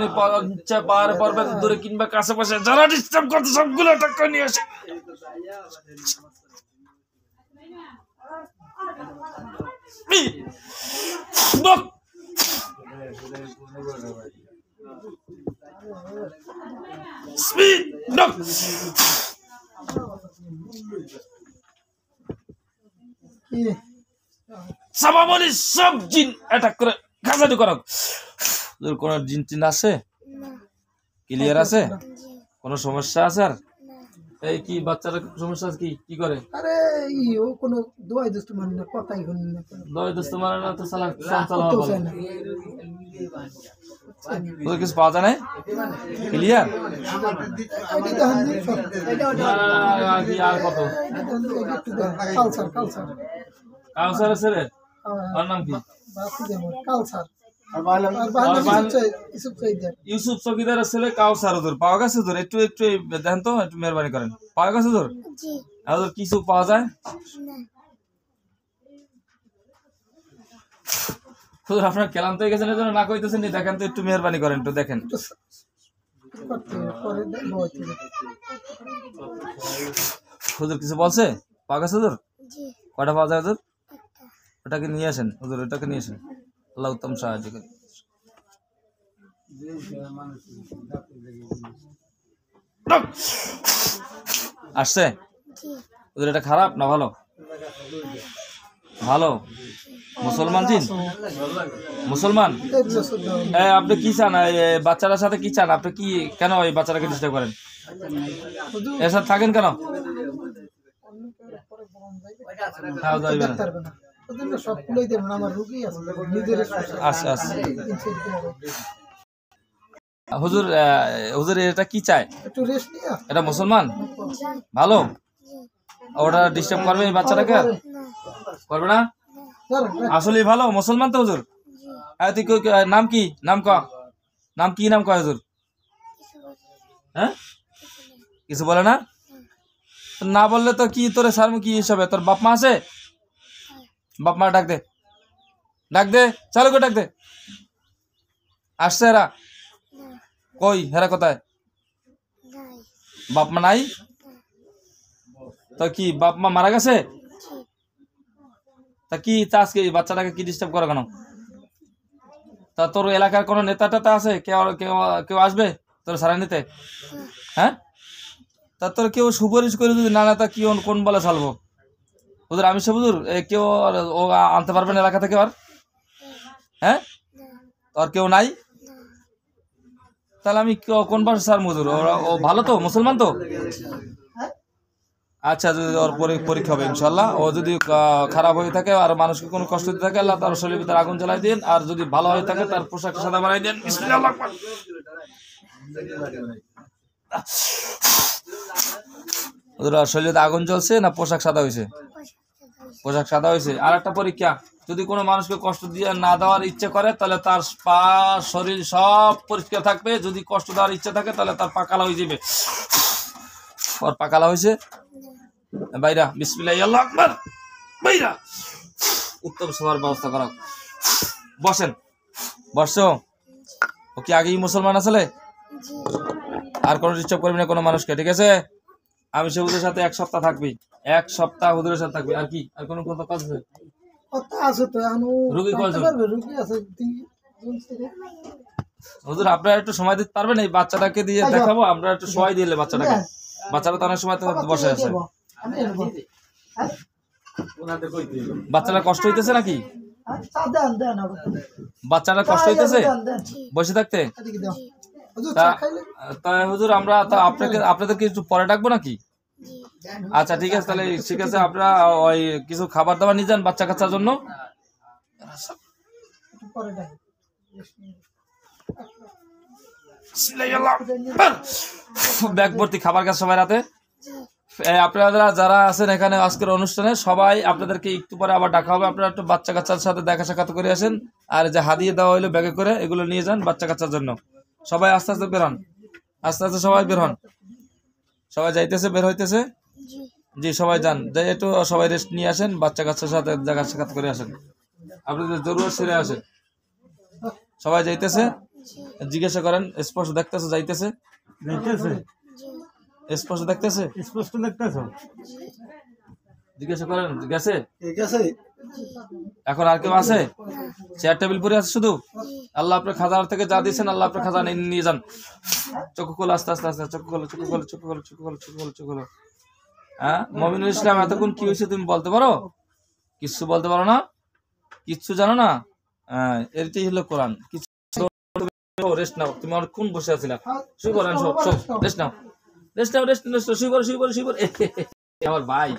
ইচ্ছা পাহাড়ে পর্বত দূরে কিংবা কাছে পাশে যারা ডিস্টার্ব করতে সবগুলো টাকা নিয়ে আসে। সাফামণি সব জিন অ্যাটাক করে খাসাটি করো। কোন জিন টিন আছে? ক্লিয়ার আছে? কোন সমস্যা আছে? আর এই কি বাচ্চার সমস্যা আছে? কি করে? আরে ও কোন দোয়াই দোস্ত মানে না, কথাই হল না। দোয়াই দোস্ত মানে না তো সালা চঞ্চল হওয়া ভালো। ওদের কিছু পাওয়া যায় না? ক্লিয়ার? আর কত? কাউসার আছে রে? ওর নাম কি? ইউসুফ চৌকিদারের ছেলে কাউসার। হুজুর পাওয়া গেছে হুজুর? একটু একটু দেখেন তো, একটু মেহরবানি করেন। পাওয়া গেছে হুজুর? হুজুর কিছু পাওয়া যায়? হুজুর আপনার ক্লান্ত হয়ে গেছেন, এজন্য না কইতেছেন, দেখেন তো, একটু মেহরবানি করেন, একটু দেখেন। হুজুর কিছু বলছে? পাওয়া গেছে হুজুর? কয়টা পাওয়া যায় হুজুর? ওটাকে নিয়ে আসেন হুজুর, ওটাকে নিয়ে আসেন। আল্লাহ উত্তম সাহায্য করে। আসছে ওদের? এটা খারাপ না ভালো? ভালো। মুসলমান জিন? মুসলমান? আপনি কি চান বাচ্চাটার সাথে? কি চান আপনি? কি কেন এই বাচ্চাটাকে ডিস্টার্ব করেন? এর সাথে থাকেন কেন? আচ্ছা আচ্ছা হুজুর, হুজুর এটা কি চায়? এটা মুসলমান? ভালো। ওটা ডিস্টার্ব করবে এই বাচ্চাটাকে? করবে না? আসলে ভালো মুসলমান তো হুজুর? তুই নাম কি? নাম ক, নাম কি? নাম ক হুজুর? হ্যাঁ কিছু বলে না? না বললে তো কি তোরে সারমু কি হিসাবে? তোর বাপ মা আছে? বাপ মা ডাক দে, ডাক দে, চালু করে ডাক দে। আসছে এরা? কই হেরা কোথায়? বাপ মা নাই? তো কি বাপ মা মারা গেছে? তা কি চাস কি বাচ্চাটাকে কি ডিস্টার্ব করে কেন? তা তোর এলাকার কোনো নেতা টেতা আছে? কেউ কেউ কেউ আসবে তোর সারা নিতে? হ্যাঁ তা তোর কেউ সুপারিশ করে যদি না তা কি কোন বলে চালবো? হুজুর আমি সে হুজুর কেউ ও আনতে পারবেন এলাকা থেকে? আর হ্যাঁ তোর কেউ নাই? তাহলে আমি কোন পাশে স্যার মজুর? ও ভালো তো, মুসলমান তো? আচ্ছা যদি ওর পরীক্ষা হবে ইনশাল্লাহ। ও যদি খারাপ হয়ে থাকে আর মানুষকে কোনো কষ্ট দিতে থাকে আল্লাহ তার শরীরের ভিতরে আগুন জ্বালাই দিন, আর যদি ভালো হয়ে থাকে তার পোশাক সাদা বানাই দেন। বিসমিল্লাহ আকবার। ওদের শরীরে আগুন জ্বলছে না পোশাক সাদা হয়েছে? পোশাক সাদা হয়েছে। আর একটা পরীক্ষা, যদি কোনো মানুষকে কষ্ট দিয়ে না দেওয়ার ইচ্ছে করে তাহলে তার পা শরীর সব পরিষ্কার থাকবে, যদি কষ্ট দেওয়ার ইচ্ছে থাকে তাহলে তার পা কালা হয়ে যাবে। ওর পা কালা হয়েছে? বাইরা বিসমিল্লাহ আল্লাহু আকবার। বাইরা উত্তম সবার ব্যবস্থা করা। বসেন, বসো। ও কি আগেই মুসলমান আসলে? আর কোনো ডিস্টার্ব করবি না কোনো মানুষকে, ঠিক আছে? আমি সে হুজুরের সাথে 1 সপ্তাহ থাকবি, 1 সপ্তাহ হুজুরের সাথে থাকবি। আর কি আর কোনো কথা আছে? কথা আছে তো এখনো রোগী কয়জন? রুগী আছে হুজুর আপনারা একটু সময় দিতে পারবেন? এই বাচ্চাটাকে দিয়ে দেখাবো, আমরা একটু সময় দিলে বাচ্চাটাকে। বাচ্চাটা তো অনেক সময় বসে আছে। বাচ্চাটা কষ্ট হইতেছে নাকি? বাচ্চাটা কষ্ট হইতেছে বসে থাকতে? তা হুজুর আমরা আপনাদেরকে একটু পরে ডাকবো নাকি? আচ্ছা ঠিক আছে, তাহলে ঠিক আছে। আপনারা ওই কিছু খাবার দাবার নিয়ে যান বাচ্চা কাচ্চার জন্য। ব্যাগ ভর্তি খাবার কাছে সবাই রাতে। আপনারা যারা আছেন এখানে আজকের অনুষ্ঠানে সবাই আপনাদেরকে একটু পরে আবার ডাকা হবে। আপনারা একটু বাচ্চা কাচ্চার সাথে দেখা সাক্ষাৎ করে আসেন, আর যে হাদিয়ে দেওয়া হইলো ব্যাগে করে এগুলো নিয়ে যান বাচ্চা কাচ্চার জন্য। সবাই আস্তে আস্তে বের হন, আস্তে আস্তে সবাই বের হন। সবাই যাইতেছে, বের হইতেছে। জি সবাই যান, যাই একটু সবাই রেস্ট নিয়ে আসেন, বাচ্চা কাচ্চার সাথে দেখা সাক্ষাৎ করে আসেন, আপনাদের জরুরত সেরে আসেন। সবাই যাইতেছে, জিজ্ঞাসা করেন স্পষ্ট দেখতেছে? যাইতেছে, স্পষ্ট দেখতেছে? স্পষ্ট দেখতেছ? জিজ্ঞাসা করেন গেছে? এখন আর কেউ আছে? চেয়ার টেবিল পরে আছে শুধু? আল্লাহ আপনার খাজানা থেকে যা দিয়েছেন আল্লাহ আপনার খাজানা নিয়ে যান। চোখ খোলো, আস্তে আস্তে আস্তে চোখ খোলো, চোখ খোলো, চোখ খোলো, চোখ খোলো, চোখ খোলো, চোখ খোলো। হ্যাঁ মমিনুল ইসলাম, এতক্ষণ কি হয়েছে তুমি বলতে পারো? কিচ্ছু বলতে পারো না? কিচ্ছু জানো না? হ্যাঁ এটাই হলো কোরআন। কিছু রেস্ট নাও, তুমি অনেকক্ষণ বসে আছিলা। শুরু করেন, সব রেস্ট নাও, রেস্ট নাও, রেস্ট নাও, শুরু করো, শুরু করো, শুরু করো। আমার ভাই